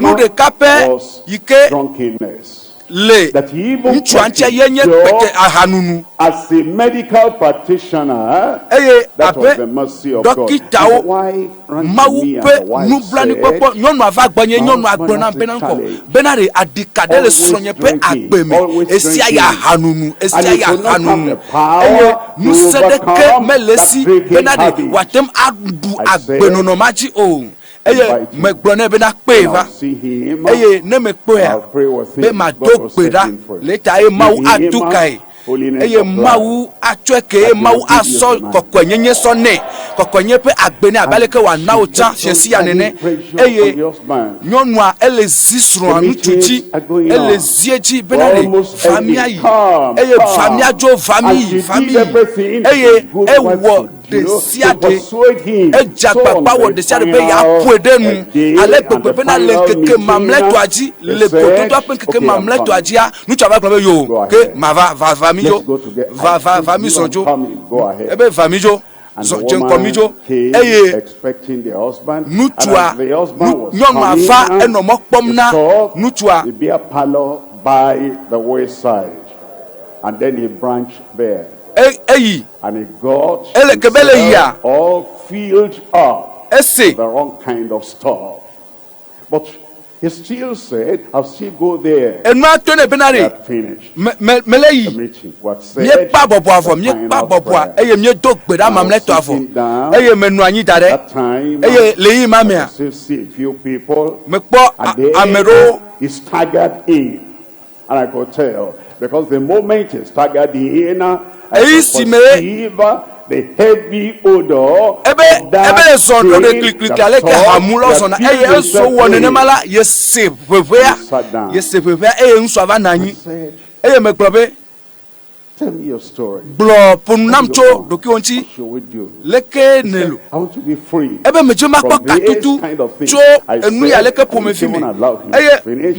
S1: was drunkenness. That he even got a job as a medical practitioner. That was the mercy of God. His wife ran to me, and the wife said, always drinking. And he could not have the power to overcome that drinking habit. I said, I'll see him. I'll pray with him. God will set him free. Eye mawu atweke mawu asol kokwenyenye sonne kokwenye pe agbene abaleke wa na ocha fiesi ya nene eye nyonua ele zisro anu tuji ele zieji benare famia yi eye famia jo famille eye ewo de siade ejagba wo de siade be ya puedenu ale gbegbe bena lenkeke mamleto aji le pototo apenkeke mamleto aji ya nucha ba gbe yo ke mava famille va mi sonjo ebe famijo jenkomijo eye nutua nyɔnu ava enɔmɔ kpɔm na nutua by the wayside, and then he branched there eyi and he got all filled up the wrong kind of stuff, but he still said, I'll still go there. And not to the Benari finished. The meeting. What said? That time, I still see a few people, and then he staggered in. And I could tell, because the moment he staggered in, I could perceive the heavy odor that tell me your story. What should we do? I want to be free from this kind of thing. I said, I allow him to finish.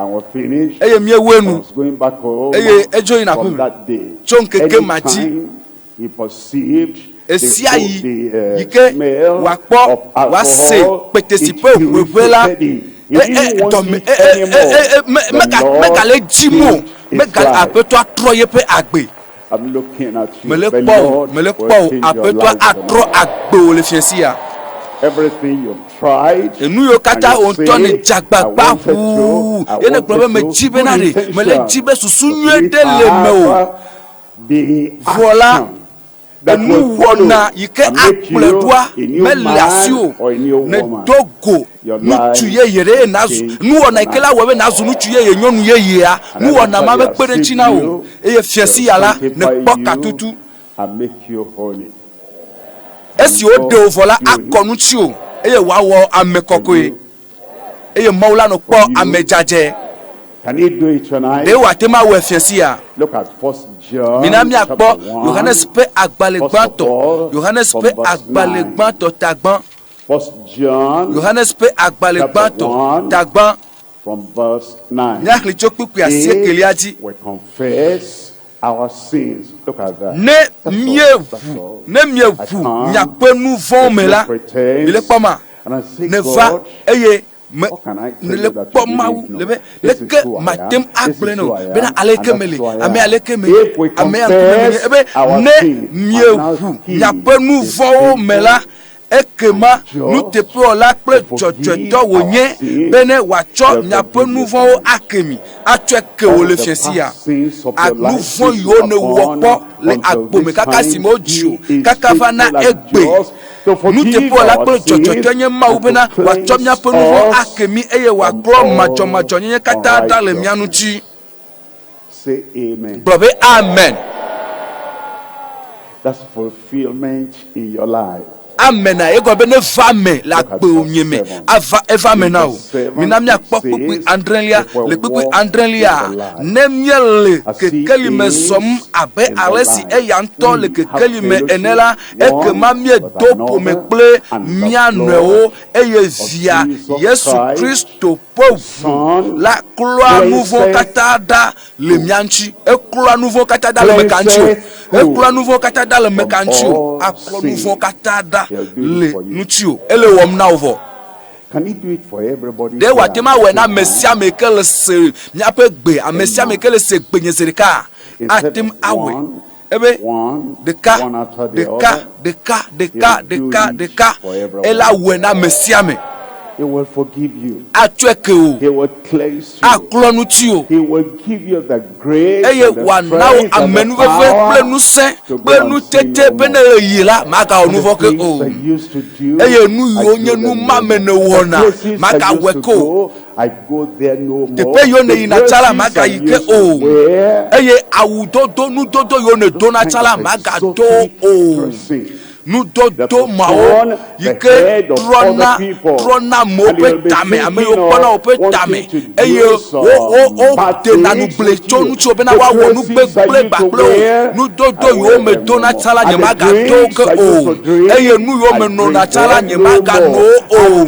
S1: And we finished. I was going back home from that day. Anytime he perceived the smell of alcohol, it irritated him. He didn't want it anymore. I'm looking at you. The Lord will change your life. Everything you've tried, and you say, I wanted to, the action that will follow and make you a new man or a new woman. Your life changed. And I see you and make you holy.
S2: Esi o de ovola akonuchi o eye wa wo amekokoe eye maula no po amejaje.
S1: Can he do it tonight?
S2: De wa te ma wo efiesi a.
S1: Look at 1 John.
S2: Minami akpo Yohanes pe agbalegbanto Yohanes pe agbalegbanto tagban
S1: 1 John.
S2: Yohanes pe agbalegbanto tagban
S1: from verse 9.
S2: Nyakli chokpuku asie keliaji.
S1: We confess our sins. Look at that.
S2: Ne mievu nyapenu vomela ile pama ne va eye me le poma lebe leke matem apleno bena aleke mele ame aleke me ame ebe ne mievu nyapenu vomela ekema nutepo la kple dzɔdzɔetɔ wonye bene watsɔ miaƒe nuvɔwo akemi atsɔe ke wo le fiasia nuvɔ yiwo ne wɔ kpɔ le agbome kaka si me wodzio kaka va na egbe nutepo la kple dzɔdzɔetɔ nye mawu bena watsɔ miaƒe nuvɔ akemi eye waklɔ madzɔmadzɔ nyenye katã da le mia ŋuti.
S1: Say amen.
S2: Gblɔ be amen.
S1: That's fulfillment in your life.
S2: Amen. Ego be ne va me la gbe onye me ava eva me na o. Mina mia kpɔ kpukpu andrelia le kpukpu andrelia ne miele kekeli me zɔm abe ale si eya ŋutɔ le kekeli me ene la ekema mie do ƒome kple mia nɔewo eye via Yesu Kristo ƒe la kloa nuvo katã da le mia ŋuti ekloa nuvo katã da le meka ŋuti o ekloa nuvo katã da le meka ŋuti o akplɔ nuvo katã da le ŋuti o ele wɔm na wo vɔ.
S1: Can he do it for everybody?
S2: De watema we na mesia me ke le se miaƒe gbe amesia me ke le se gbe nye zerika atem awe ebe deka ela we na mesia me.
S1: He will forgive you.
S2: He
S1: will cleanse you. He will give you the grace and the strength and the power to go and see your things I used to do. I go there no more.
S2: Nudodo mao yike trona mo pe tame ame yo pona o pe tame eye o te na nu ble chonu cho be na wa wo nu gbe gbagble nudodo yo me dona chala nyema ga to ke o eye nu yo me no na chala nyema ga no o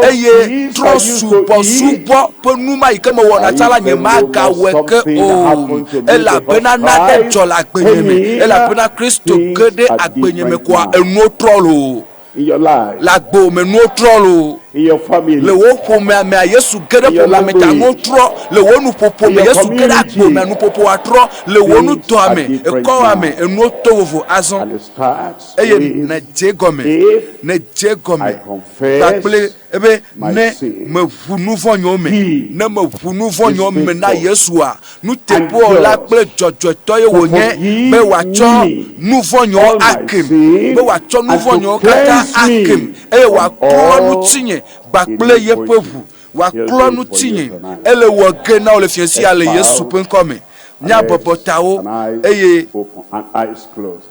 S2: eye tro supo pe nu ma yike me wo na chala nyema ga we ke o ela bena na e jola gbenyeme ela bena Kristo kede agbenyeme kwa enu trolo
S1: in your life,
S2: lagbo me nu trolo
S1: in your family,
S2: le wo pome me Yesu gede pome me ta nu tro le wo nu popo me Yesu gede agbo me nu popo atro le wo nu to ame e ko ame enu towo azon eye na jegome takple ebe ne me vunu vonyo me ne me vunu vonyo me na Yesu a nu tepo la ple jojoto ye wonye be wa cho nu vonyo akem be wa cho nu vonyo kata akem eye wa kro nu tinye bakple ye pevu wa klo nu tinye ele wo ge na ole fiesi ale Yesu pen come nya bobotawo eye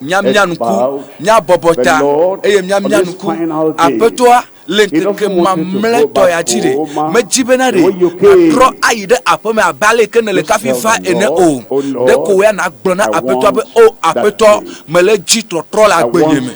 S2: nyam nyanku nya bobota eye nyam nyanku apetoa lenkeke mamle to ya jire me jibenare atro ayide apome abale ke ne le kafifa ene o de ko ya na gblona apeto abe o apeto mele ji trotro la gbenyeme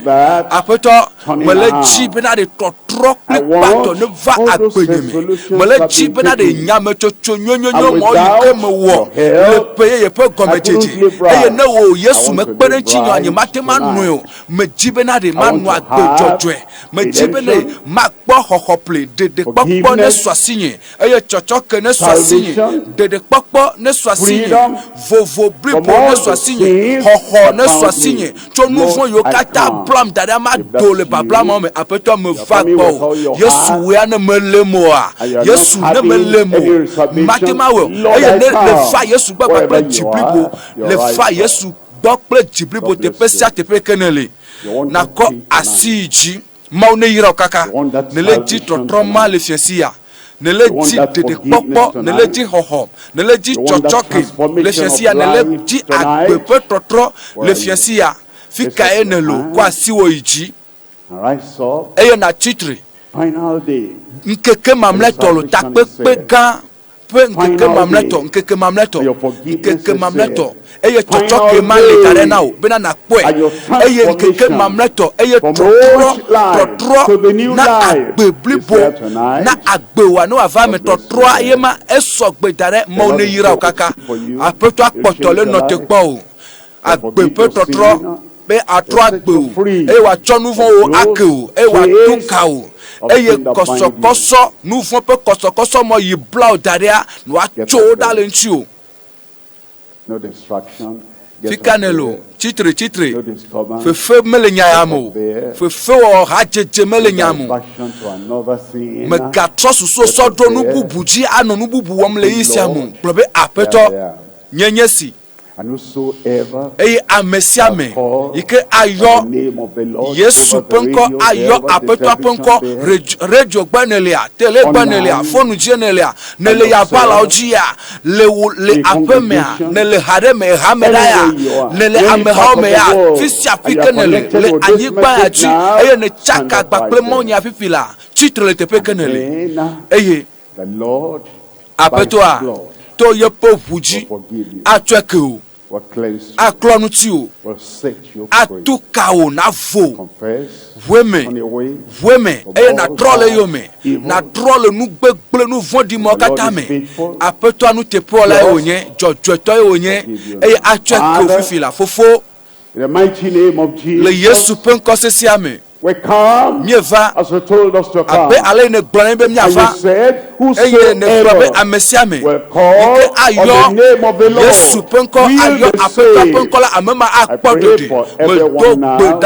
S2: apeto mele ji benare trotro pato ne va agbenyeme mele ji benare nyame chocho nyonyonyo mo yike me wo le peye ye pe gomejeje eye ne wo Yesu me pere chinyo anymatema nu me ji benare manu agbejojoe me ji benare makpo hohople de kpokpo ne swasinye eye chochoke ne swasinye de kpokpo ne swasinye vovo blipo ne swasinye hoho ne swasinye chonufo yo kata blam dada ma dole bablam me apeto me vagbo Yesu we na melemo a Yesu na melemo matema we eye ne le fa Yesu gbagba jibribo le fa Yesu gbagba jibribo te pesia te pekenele na ko asiji maune yira kaka nele ji totroma le fiesia nele ji de kpokpo nele ji hoho nele ji chochoki le fiesia nele ji agbepe totro le fiesia fika enelo kwa siwo iji eye na chitri nkeke mamleto lo takpepe ga pe nkeke mamleto eye chochoke male karena o bena na kwe eye nkeke mamleto eye totro na agbeblibo na agbewa no avame totro yema esogbe dare mo ne yira okaka apeto akpoto le no te gbo o agbepe totro be atro agbe eye wa chonuvon o ake o eye wa tunka o eye kosokoso nuvon pe kosokoso mo yibla o daria no acho dale nti o
S1: no distraction
S2: Fikanelo, titre. Fefe mele nyayamo. Fefe o hajeje mele nyamo. Me gatso suso sodo nubu buji ano nubu buwam le isiamu. Probe apeto nyenyesi.
S1: And whosoever
S2: amesiame ike ayo Yesu penko ayo apeto penko radio gbanelia tele gbanelia phone jenelia nele ya bala ojia le apemea nele hareme hamedaya nele amehomea fisia pikenele le anyigba aji ne chaka gbakple monya fifila titre le tepe kenele
S1: the Lord
S2: apeto a to yepo vuji atwekeu aklonutio atukao na vo weme na trole yome na trole nu gbegble nu vondi mo katame apeto anu tepola onye jojoto onye atweke ofifila fofo
S1: in the mighty name of Jesus
S2: le Yesu penkosesiame
S1: we come as we told us to come.
S2: And
S1: you said, whosoever will call on the name of the Lord will be saved. I pray for everyone now,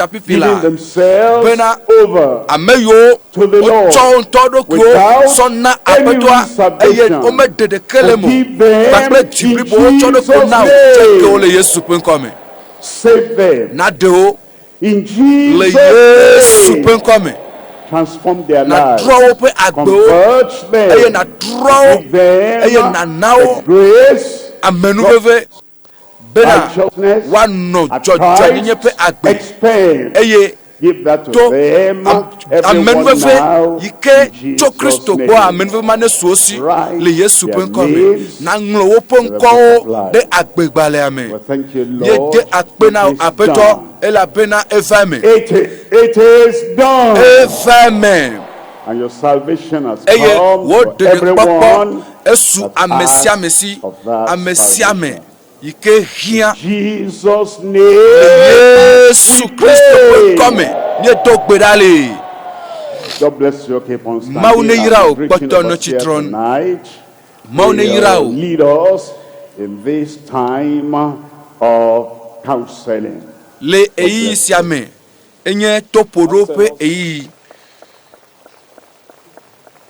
S1: giving themselves over to the Lord without any reservation. Keep them in Jesus' name. Save them. In Jesus' name, transform their lives, converge them, give them the grace, righteousness, at Christ, expand. Give that to them, everyone now, in Jesus' name. Write their names in the book of life. Well, thank you, Lord. It is done. And your salvation has come for everyone that asks of that salvation. Jesus' name.
S2: Yesu Kristo come.
S1: God bless you. Keep on standing. Tonight. Lead us in this time of counseling.
S2: Le eyi siame enye toporope eyi.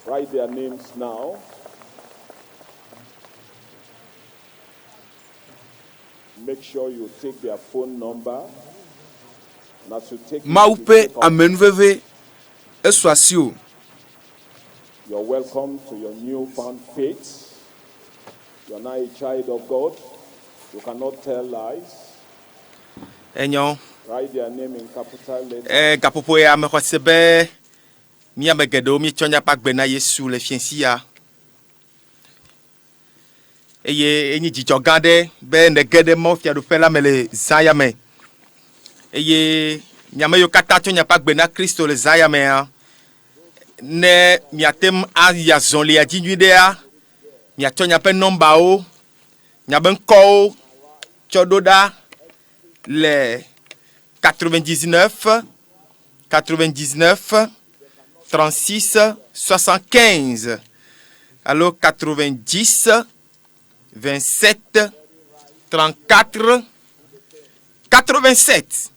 S3: Write their names now. Make sure you take their phone number.
S2: Maupe amenveve eswasio.
S3: You're welcome to your newfound faith. You're now a child of God. You cannot tell lies.
S2: Enyo.
S3: Write their name in capital letters.
S2: Gapopo ya me kwasebe mi amegedo mi chonya pagbena Yesu le fiensia. Eye enyi jijogande be negede mo fia do fela mele zayame. Eye nyame yo kata chonya pagbena Kristo le zayame ne miatem aya zonle adinwidea miatonya pe number o nyaben ko chododa le 99 36 75. Alors 90 27 34 87.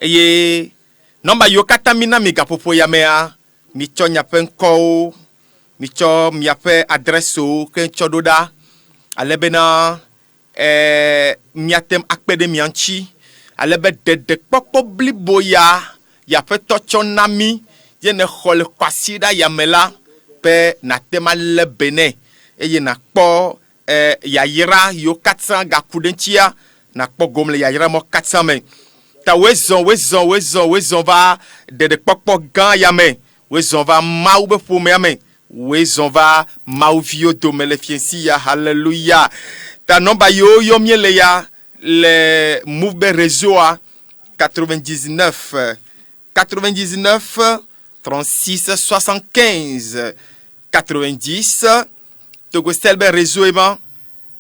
S2: Eye nomba yo katamina mi gapopo ya mea mi chonya penko mi cho mi ape adresse o ken chododa alebena mi atem akpede mi anchi alebe de popo bliboya ya pe tocho nami ye ne khol kwasida ya mela pe na tema lebene eye na kpo ya yira yo 400 gakudentia na kpo gomle ya yira mo 400 men ta wezon va de pokpo gan yame wezon va maube pour me yame wezon va mauvio do mele fiensi ya hallelujah ta nomba yo miele ya le mouvement réseau 99 36 75 90 Togo Stelbe réseau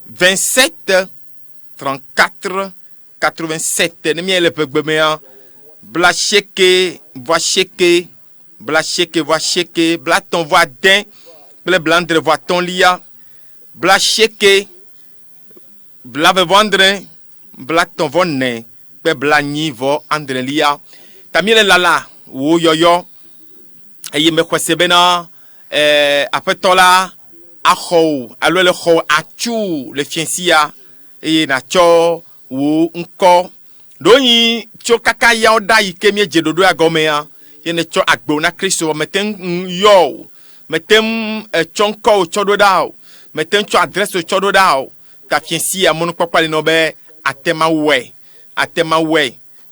S2: 27 34 87 ne miele pegbemea bla cheke voix cheke bla cheke voix cheke bla ton voix din ble blandre voix ton lia
S4: bla sheke, bla vendre, bla tonvone, pe bla nivo andrelia. Tamile lala, wo yoyo, eye me kwesebena, apetola, aho, alo le ho, achu, le fiensia, eye na cho, wo unko, doni, cho kaka ya oda ikemie jedodo ya gomea, yene cho agbo na Kristo, meten yo, metem chonko chodo dao, metem cho adresse chodo dao, ta fiensia mono papa le nobe, atema we,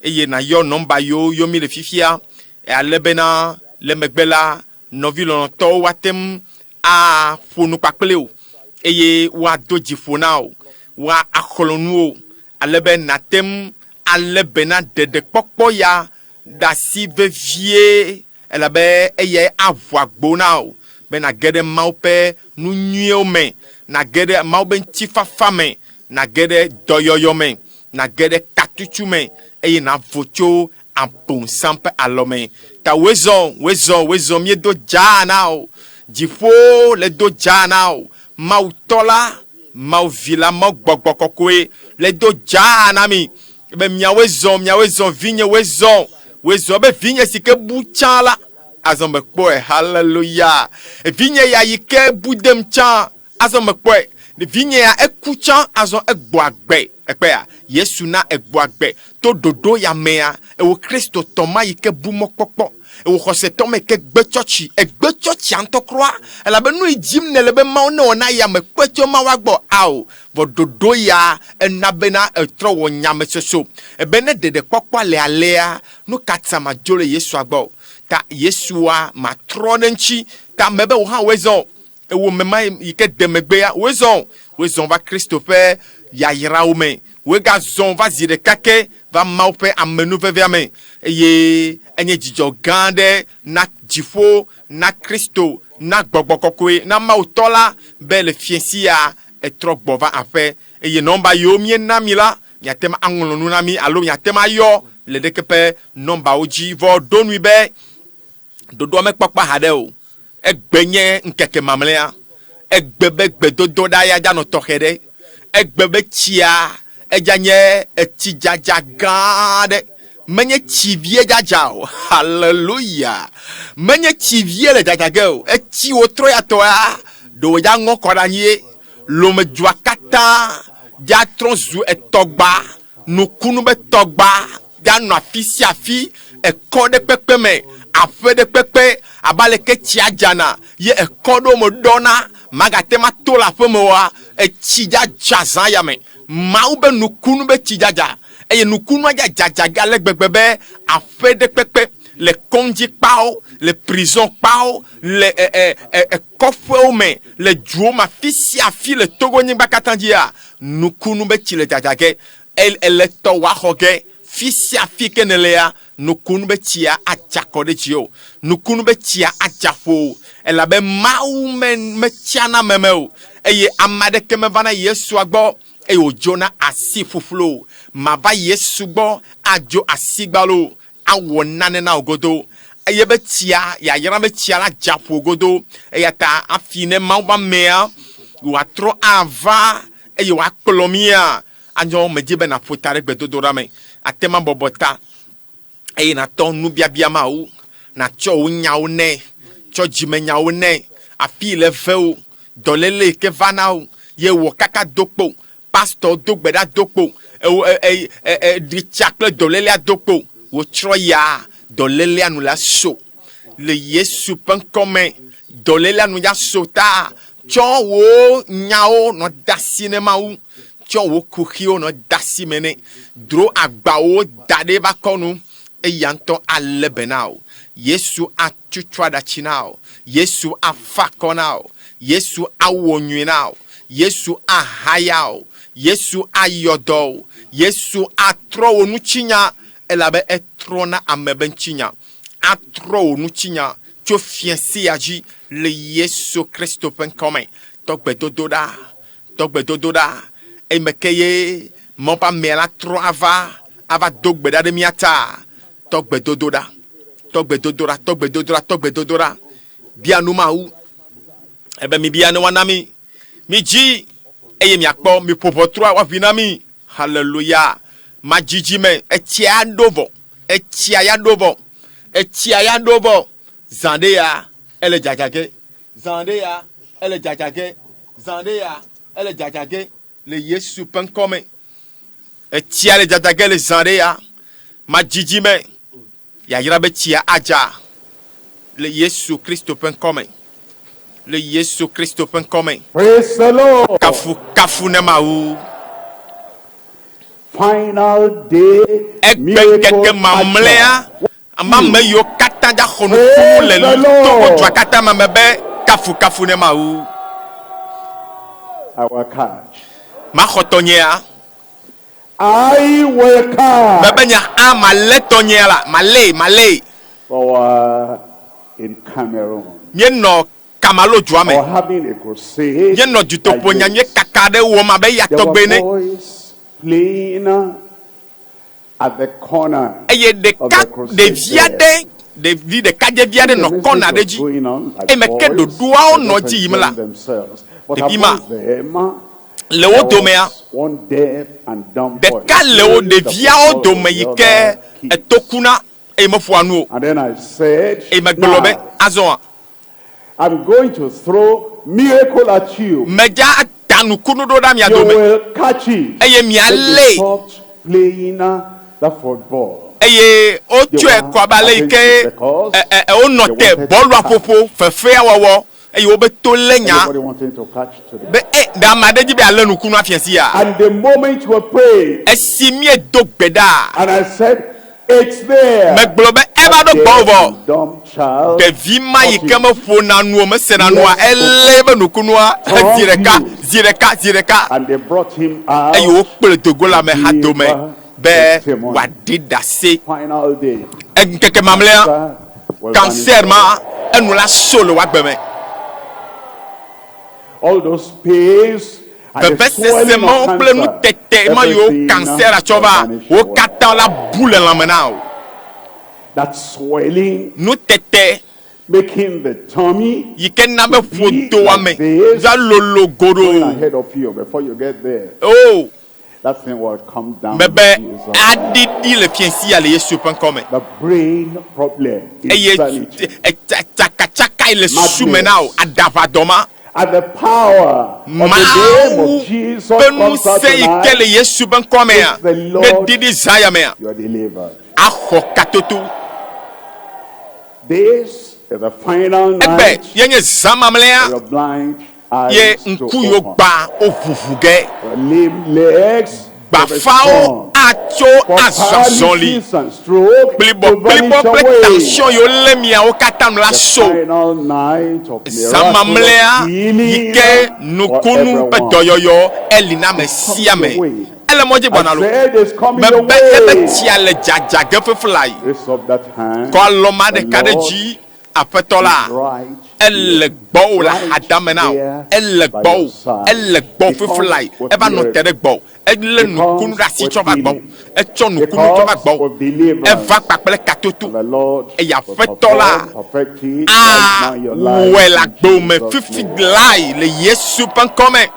S4: eye na yo nomba yo mi le fifia, e alebena, le megbela, novilo to watem, a fonu pakleo, eye wa doji fonao, wa akolonu, alebe natem, alebena de pokpo ya, da si vevie, elabe eye avwa gbonao, ben na gede maupe, nu nye men, na gede mauben tifa fame, na gede doyoyo men, na gede katuchu men, eye na vocho, ampon sampe alome. Ta wezon, mie do janao, jifo le do janao, mau tola, mau vila, mau gbogbokokoe, le do janami, be miawezon, vigne wezon, be vigne sike buchala, azon me kwe, hallelujah, vigne ya yike budem chan, azon me kwe, vigne ya ekuchan, azon ekboagbe, ekpea, Yesu na ekboagbe, to dodo ya mea, ewo Kristo toma yike bumokpokpo, ewo kose tome ke gbechochi antokroa, elabe nu ijim nelebe maune ona ya me kwecho mawagbo, au, vo dodo ya, enabena etro wonyame soso, ebene dede kwakwa le alea, nu katsa majole Yesu agbo, ta Yesu wa matrone nchi, ta mebe uha wezon, ewo mema yike demegbe ya, wezon va Christophe, ya yira ume, wega zon va zire kake, va maupe amenu veveame, eye, enye jijo gande, na jifo, na Christo, na gbogbokokoe, na mautola, be le fiensia, etrok bova afe, eye nomba yo mien namila, nyatema angolonu nami, alo nyatema yo, le dekepe, nomba oji, vo donwi be, dodo me kpakpa hadeo, ekbenye nkeke mamlea, ekbebe dodo da ya jano tokede, ekbebe chia, ejanye etijaja gande, menye chivie jajao, hallelujah, menye chivie le jajageo, eti otro ya toa, do ya ngokoranye, lome juakata, ja tronzu etogba, nukunu be togba, ja no afisi afi, ekode pepe me, afe de pepe, abale ke chiajana, ye ekodo modona, magatema tola femoa, etija jazan yame, maube nukunu be chijaja, eye nukunu aja jajaga le bebebe, afe de pepe, le konji pao, le prison pao, le kofwe le juoma fisi afi le togo nyimba katandia, nukunu be chile jajage, ele to wahoge, fisi afi kenelea, nukunu be chia ajakode jio, nukunu be chia ajafo, elabe mau me chiana memeo, eye amade keme vana Yesu agbo, eye ojona asi fuflo, mava Yesu gbo, ajo asigbalo, awonane na ogodo, eye be chia, ya yera be chia la jafo ogodo, eye ta afine mauba mea, watro ava, eye wa kolomia, anjo medjebe na fotare gbedodo rame, atema bobota, eye na ton nubia biama ou, na cho unya une, cho jime nya une, afi le veo, dolele ke vana ou, ye wakaka dokpo, pastor dogbeda dokpo, di chakle dolele a dokpo, wo troya, dolele anu la so, le Yesu pen kome, dolele anu ya sota, cho wo nyao no dasine ma ou, cho wo kuhio no dasi mene, dro agba o dade bakonu, e yanto alebenao, Yesu a chuchwa da chinao, Yesu a fakonao, Yesu a wonyuenao, Yesu a hayao, Yesu a yodo, Yesu a tro nuchinya, elabe etrona ameben chinya, a tro nuchinya, cho fiensi aji, le Yesu Christo pen kome, tokbe dododa, e mekeye, mon pa mela tro ava dogbe da de miata, tokbe dododa, bianuma ou, ebe mi biane wanami, mi dzi eye miakpɔ mi ƒoƒo 3 wavinami hallelujah ma dzidzi me etsia ɖo vɔ etsia ya ɖo vɔ etsia ya ɖo vɔ zã ɖe ya ele dzadzage zã ɖe ya ele dzadzage zã ɖe ya ele dzadzage le Yesu ƒe ŋkɔ me etsia le dzadzage le zã ɖe ya ma dzidzi me yayra be tsia adza le Yesu Kristo ƒe ŋkɔ me le Yesu Kristo ƒe ŋkɔ me.
S1: Praise the Lord.
S4: Kafu ne mawu.
S1: Final day.
S4: Miracle mamlea. Amame yo kata ja khonu le to dwa kata mamebe kafu ne mawu.
S1: Our catch.
S4: Ma khotonyea.
S1: I will catch.
S4: Bebenya amaletonye la male.
S1: For in Cameroon.
S4: Mieno kamalo dwame.
S1: Or having a crusade.
S4: Mieno jutopo nyanye kakade wo mabe ya togbene.
S1: Boys playing at the corner.
S4: Eye de viade de kaje viade no corner de ji. E meke do doa ono ji yimla. Debima le wo domea de ka le wo de via o dome yike etokuna e mo fuanu.
S1: And then I said,
S4: e meglobe azon
S1: I'm going to throw miracle at you.
S4: Meja tanu kunu do da mi
S1: You
S4: adome.
S1: will catch it.
S4: Eye mi
S1: When you
S4: ale.
S1: stopped playing the football.
S4: Eye o tu e ko abale ke o note bolu apopo fefe awowo eye o be to lenya
S1: Everybody wanting to catch today.
S4: be da madeji be ale nukunu afiesi ya.
S1: And the moment we prayed,
S4: Esimi e dogbeda.
S1: and I said, it's there.
S4: Meglobe eba do gbovo.
S1: Dumb child.
S4: De vima yike me fo na nu me se na nu a elebe nukunua zireka
S1: And they brought him out.
S4: eye o kpele dogola me hadome be wadida se
S1: Final day.
S4: nkeke mamlea
S1: Will
S4: cancer
S1: vanish.
S4: ma enu la solo wa gbeme
S1: All those pains and the
S4: pepe
S1: swelling
S4: sese ma
S1: of
S4: o kple nu tete ma yo
S1: everything
S4: cancer achova
S1: will vanish
S4: o
S1: away.
S4: kata la boule la mena o
S1: That swelling
S4: nu tete
S1: making the tummy
S4: yike na be foto wa me za lolo goro
S1: ahead of you before you get there.
S4: oh
S1: That thing will come down.
S4: bebe
S1: in Jesus.
S4: adidi le fiensi ya le Yesu pen come
S1: The brain problem.
S4: eye
S1: Insanity.
S4: chaka ile sumena o adavadoma
S1: And the power of the name
S4: Mau
S1: of Jesus
S4: benu
S1: comes out
S4: se ike
S1: tonight.
S4: le Yesu pen come ya
S1: It's the
S4: be
S1: Lord.
S4: didi zaya me
S1: You are delivered.
S4: aho katoto
S1: This is the final
S4: ebe
S1: night.
S4: yenye zamamlea
S1: Your blind
S4: ye
S1: eyes to
S4: nku yo
S1: open.
S4: gba ovuvuge
S1: Your lame legs to be
S4: gbafao
S1: strong.
S4: acho
S1: For
S4: azazoli
S1: paralysis and stroke
S4: blibo
S1: to vanish
S4: ple
S1: away.
S4: tension yo lemia o katam la
S1: The
S4: so
S1: final night of
S4: zamamlea
S1: miraculous healing
S4: yike
S1: for
S4: nukunu
S1: everyone.
S4: bedoyoyo elina mesia me ele moji
S1: I
S4: bonalo
S1: said it's coming your
S4: bebe ebe
S1: way.
S4: tia le jajage feflai
S1: Raise up that hand.
S4: ko loma de
S1: The
S4: kade
S1: Lord
S4: ji apetola
S1: right
S4: elle gbo la hadamena elle gbo feflai eba no tere gbo ele nukunu da si chova gbo e cho nukunu chova gbo eva papele katoto
S1: The Lord
S4: e ya
S1: will
S4: fetola
S1: perfect it
S4: ah
S1: right now in your life.
S4: we la gbo
S1: In
S4: me
S1: Jesus'
S4: fifi
S1: name.
S4: lai le Yesu pen come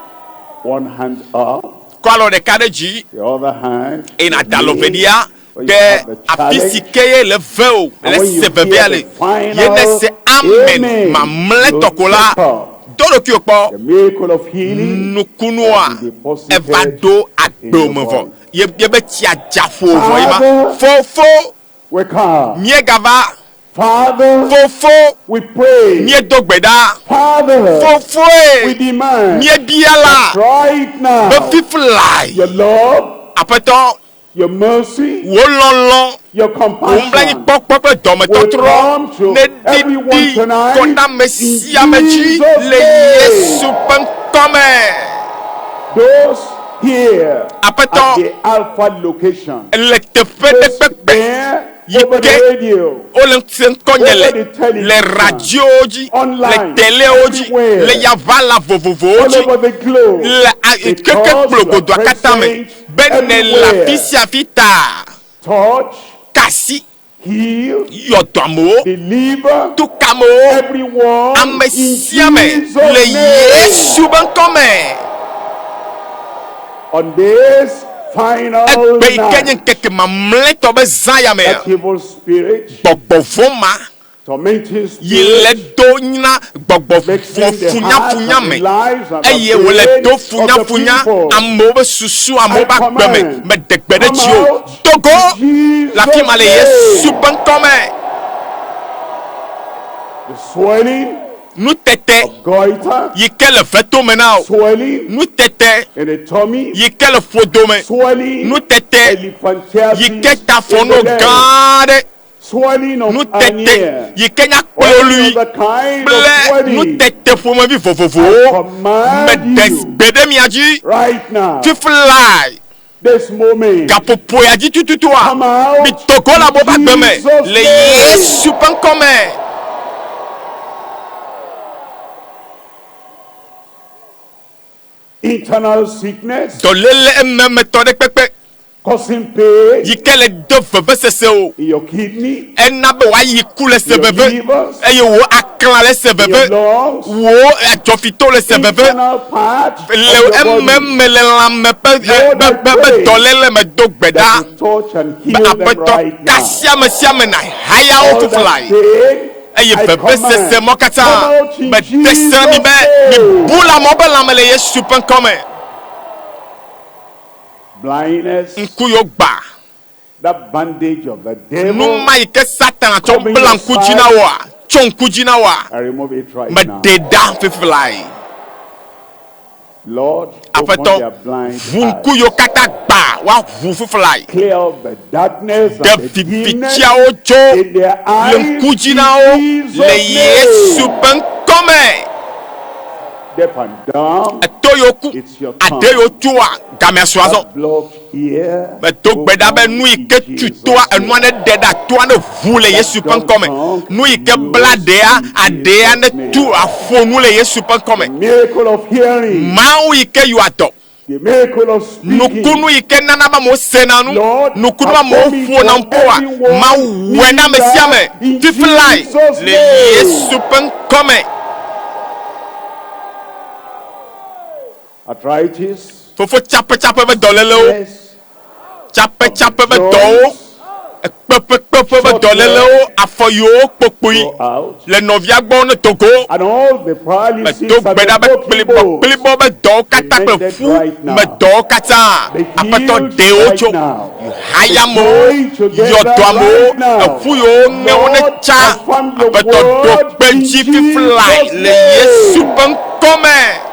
S1: One hand up,
S4: ko alo de kade ji
S1: the other hand.
S4: in
S1: the
S4: Adalovenia
S1: When you
S4: que
S1: have the challenge,
S4: afisikeye le veo
S1: and
S4: le
S1: when you
S4: seveviale
S1: hear the final
S4: yene se amen
S1: amen,
S4: mamle
S1: you
S4: tokola
S1: take up
S4: doro ki
S1: the
S4: opo
S1: miracle of healing
S4: nukunua
S1: will be deposited
S4: evado
S1: in your
S4: agbomevo
S1: body.
S4: yebe tia jafo vo ima
S1: Father,
S4: fofo
S1: we come.
S4: miegava
S1: Father,
S4: fofo
S1: we pray.
S4: miedogbeda
S1: Father, we
S4: fofoe
S1: demand
S4: miebiala
S1: right now
S4: befiflai
S1: your love,
S4: apeto
S1: your mercy,
S4: wololo
S1: your
S4: Umblani
S1: compassion.
S4: pokpokpe dome
S1: will
S4: totro
S1: come to
S4: ne
S1: everyone
S4: didi
S1: tonight
S4: kona
S1: in
S4: mesia meji
S1: Jesus'
S4: le
S1: name.
S4: Yesu penkome
S1: Those here
S4: Apeto.
S1: at the Alpha location,
S4: le tepe de
S1: just
S4: pepe
S1: there
S4: Yike.
S1: over the radio,
S4: ole senkonyele
S1: Over the television.
S4: le radio oji
S1: Online.
S4: le tele oji
S1: Everywhere.
S4: le yavala vovovo
S1: all
S4: oji
S1: over the globe,
S4: le
S1: because
S4: keke
S1: you
S4: plogodo
S1: are
S4: akatame
S1: present
S4: bene la
S1: everywhere.
S4: fisia vita
S1: touch,
S4: kasi
S1: heal,
S4: Yodamo.
S1: deliver
S4: Tukamo.
S1: everyone in
S4: Amesiame.
S1: Jesus'
S4: Le
S1: name.
S4: Yesu bankome.
S1: On this final
S4: Ekpe ikenye
S1: night,
S4: nkeke mamle tobe zayame.
S1: that evil spirit,
S4: Bogbovoma.
S1: tormenting
S4: Yile
S1: spirit,
S4: do nyina gbogbo
S1: vexing the
S4: funya
S1: hearts
S4: funya
S1: and the
S4: me.
S1: lives and
S4: Eye
S1: the
S4: wole do
S1: brains
S4: funya
S1: of the
S4: funya
S1: people.
S4: amobe susu amoba
S1: I
S4: gbeme
S1: command,
S4: me degbede
S1: come
S4: tio
S1: out
S4: togo
S1: in
S4: la fi male
S1: Jesus'
S4: Yesu
S1: name.
S4: bankome
S1: The swelling
S4: nu tete
S1: of goiter,
S4: yike le veto menao
S1: swelling
S4: nu tete
S1: in the tummy,
S4: yike le fodome
S1: swelling
S4: nu tete
S1: elephantiasis
S4: yike
S1: in
S4: tafono
S1: the leg,
S4: gade
S1: swelling
S4: nu
S1: of
S4: tete
S1: hernia,
S4: yike nya
S1: or any
S4: kpolui
S1: other kind of
S4: ble nu
S1: swelling.
S4: tete fome vi vovovo
S1: I
S4: me
S1: command
S4: des
S1: you
S4: gbede miaji
S1: right now,
S4: fifly
S1: this moment,
S4: gapopo ya ji tututua
S1: come out
S4: bi togo la bo ba
S1: in
S4: gbeme
S1: Jesus'
S4: le
S1: name.
S4: Yesu bankome
S1: Internal sickness,
S4: dolele ememe tode pepe
S1: causing pain
S4: yikele de veve sese o
S1: in your kidney,
S4: ena be wa yiku le se
S1: your
S4: veve
S1: livers,
S4: eye wo aklan le se
S1: in your
S4: veve
S1: lungs,
S4: wo ejofito le se veve
S1: internal parts of
S4: le
S1: your body
S4: ememe le lame be dolele me do gbeda
S1: that you touch and
S4: be
S1: heal them
S4: apeto
S1: right now.
S4: kasiame siame na haya o
S1: All that
S4: fufulai
S1: pain,
S4: eye
S1: I
S4: veve sese
S1: command,
S4: mo kata
S1: come out in
S4: be desere mi
S1: Jesus'
S4: be mi
S1: name.
S4: bula mo be lame le Yesu pankome
S1: Blindness,
S4: nkuyo gba
S1: that bandage of the devil,
S4: numa yike satan ato bla nkujina wa cho nkujina wa
S1: I remove it right
S4: me
S1: now.
S4: deda fifulai
S1: Lord, open
S4: apeto
S1: their blind eyes.
S4: vunkuyo kata gba wa vu fifulai
S1: Clear up the darkness
S4: de
S1: and the dimness
S4: fifitia ojo
S1: in their
S4: le
S1: eyes.
S4: nkujina o
S1: In
S4: le
S1: Jesus'
S4: Yesu
S1: name.
S4: pankome
S1: Deaf and dumb,
S4: etoyoku
S1: it's your tongue.
S4: adeyotua gamesuazo
S1: That blocked ear,
S4: me to gbeda be nu ike tutoa enu ane deda toa ne vu le Yesu pankome nu ike bla dea adea ne tu afonu le Yesu pankome
S1: miracle of hearing,
S4: mawu ike yu ato
S1: the miracle of speaking.
S4: nukunu ike nana ba mo senanu
S1: Lord,
S4: nukunu ba mo
S1: perform it
S4: fuo na
S1: for
S4: mpoa
S1: everyone
S4: ma
S1: needing
S4: wena mesiame
S1: that in
S4: fifilai
S1: Jesus'
S4: le
S1: name.
S4: Yesu pankome
S1: Arthritis,
S4: fofo chape chape be dolele o
S1: yes,
S4: chape chape be do pepe be dolele o afoyo kpokpoi
S1: go out.
S4: le novia gbɔ ne togo
S1: And all the
S4: me
S1: paralysis
S4: to
S1: and
S4: gbeda
S1: the
S4: be
S1: broken bones,
S4: kplibɔ be dɔwo kata be
S1: mended
S4: fu
S1: right now.
S4: me dɔwo kata
S1: be
S4: apetɔ
S1: healed
S4: dewo
S1: right
S4: tso
S1: now.
S4: hayamo
S1: Join together
S4: yɔdɔamo
S1: right now.
S4: efu yiwo ŋewo ne
S1: Lord,
S4: tsa
S1: confirm your
S4: apetɔ do
S1: word
S4: kpedzi
S1: in
S4: fifilai
S1: Jesus'
S4: le Yesu
S1: name.
S4: ƒe ŋkɔme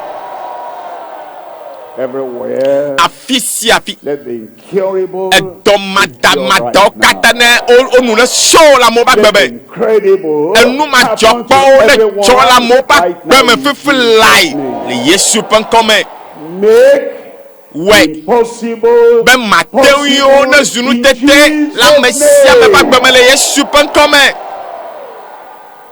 S1: Everywhere,
S4: afi sia afi
S1: let the incurable,
S4: edɔmadamadawo kata ne onu ne so le amewo ba
S1: let
S4: gbe
S1: the
S4: me
S1: incredible
S4: enu
S1: happen to
S4: madzɔkpɔwo ne
S1: everyone
S4: tsɔ le amewo ba
S1: right
S4: gbe
S1: now
S4: me
S1: in
S4: fifilai
S1: Jesus' name.
S4: le Yesu ƒe ŋkɔme
S1: Make
S4: wɛ
S1: impossible
S4: be matewiwo ne
S1: possible
S4: zunu
S1: in
S4: tete le ame
S1: Jesus'
S4: sia me ba
S1: name.
S4: gbe me le Yesu ƒe ŋkɔme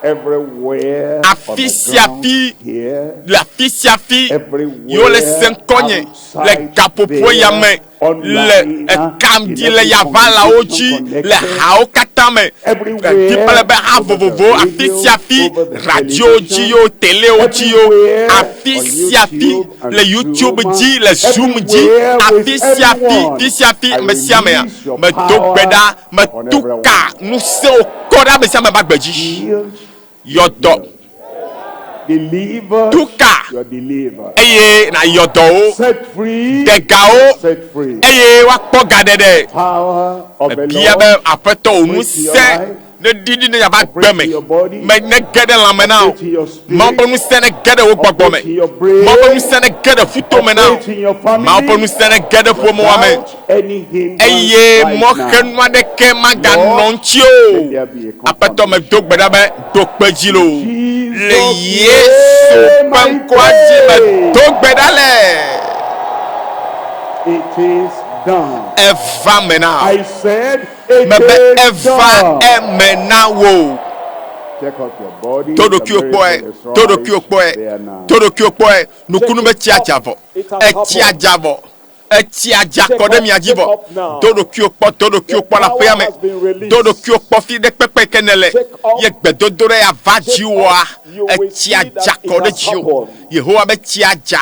S1: Everywhere
S4: Afi
S1: on the
S4: sia
S1: ground
S4: afi
S1: here,
S4: le afi sia afi
S1: everywhere
S4: yiwo le se ŋkɔnye le
S1: outside
S4: gaƒoƒo ya me
S1: there, online,
S4: le ekamdi
S1: in
S4: le
S1: every
S4: yavalawo
S1: congregation
S4: dzi le
S1: connected,
S4: hawo katã me
S1: everywhere,
S4: ɖiƒe le be ha
S1: over the
S4: vovovo afi
S1: radio,
S4: sia afi
S1: over the
S4: radio dzi
S1: television,
S4: yo telewo dzi yo
S1: everywhere
S4: afi
S1: on
S4: sia afi
S1: YouTube and
S4: le YouTube
S1: Zoom,
S4: dzi le Zoom dzi
S1: everywhere
S4: afi
S1: with
S4: sia afi
S1: everyone.
S4: fi sia afi
S1: I
S4: me sia mea
S1: release your
S4: me do
S1: power
S4: gbe ɖa me
S1: upon
S4: tu
S1: everyone.
S4: ka ŋusẽwo kɔ ɖe ame sia ame ba gbe dzi
S1: Healed,
S4: yɔdɔ
S1: delivered,
S4: tuka
S1: you are delivered.
S4: eye na yɔdɔwo
S1: Set free,
S4: degawo
S1: set free.
S4: eye woakpɔ gaɖeɖe
S1: Power of the
S4: bia
S1: Lord,
S4: be aƒetɔ wo
S1: operate in your
S4: ŋusẽ
S1: life,
S4: ne ɖiɖi ne yava
S1: operate
S4: gbe me
S1: in your body,
S4: me ne ge ɖe lãme na o
S1: operate in your spirit,
S4: mawo ƒe ŋusẽ ne ge ɖe wo gbɔgbɔ me
S1: operate in your brain,
S4: mawo ƒe ŋusẽ ne ge ɖe futo me na o
S1: operate in your
S4: mawo ƒe
S1: family,
S4: ŋusẽ ne ge ɖe ƒomewa me
S1: without any hindrance
S4: eye
S1: right
S4: mɔxenu
S1: now.
S4: aɖeke maganɔ
S1: Lord,
S4: ŋuti
S1: let
S4: o
S1: there be a
S4: aƒetɔ me do gbe ɖa be do kpe dzi lo le
S1: Jesus'
S4: Yesu
S1: name
S4: ƒe
S1: I
S4: ŋkɔa dzi me
S1: pray.
S4: do gbe ɖa le
S1: It is done.
S4: eva me na
S1: I said it
S4: me be
S1: is
S4: eva
S1: done.
S4: eme na wo.
S1: Check out your body.
S4: Toɖokuiwo
S1: The
S4: kpɔe
S1: miracle is
S4: toɖokuiwo
S1: right there
S4: kpɔe
S1: now.
S4: toɖokuiwo kpɔe nukunu be tsi adzavɔ etsi adzavɔ Etia jakode mi ajibo. Dodo kiokpo la peame. Dodo kiokpo fi de pepe kenele. Ye gbedodore avajiwa. Etia jakode jio. Yehowa be tia ja.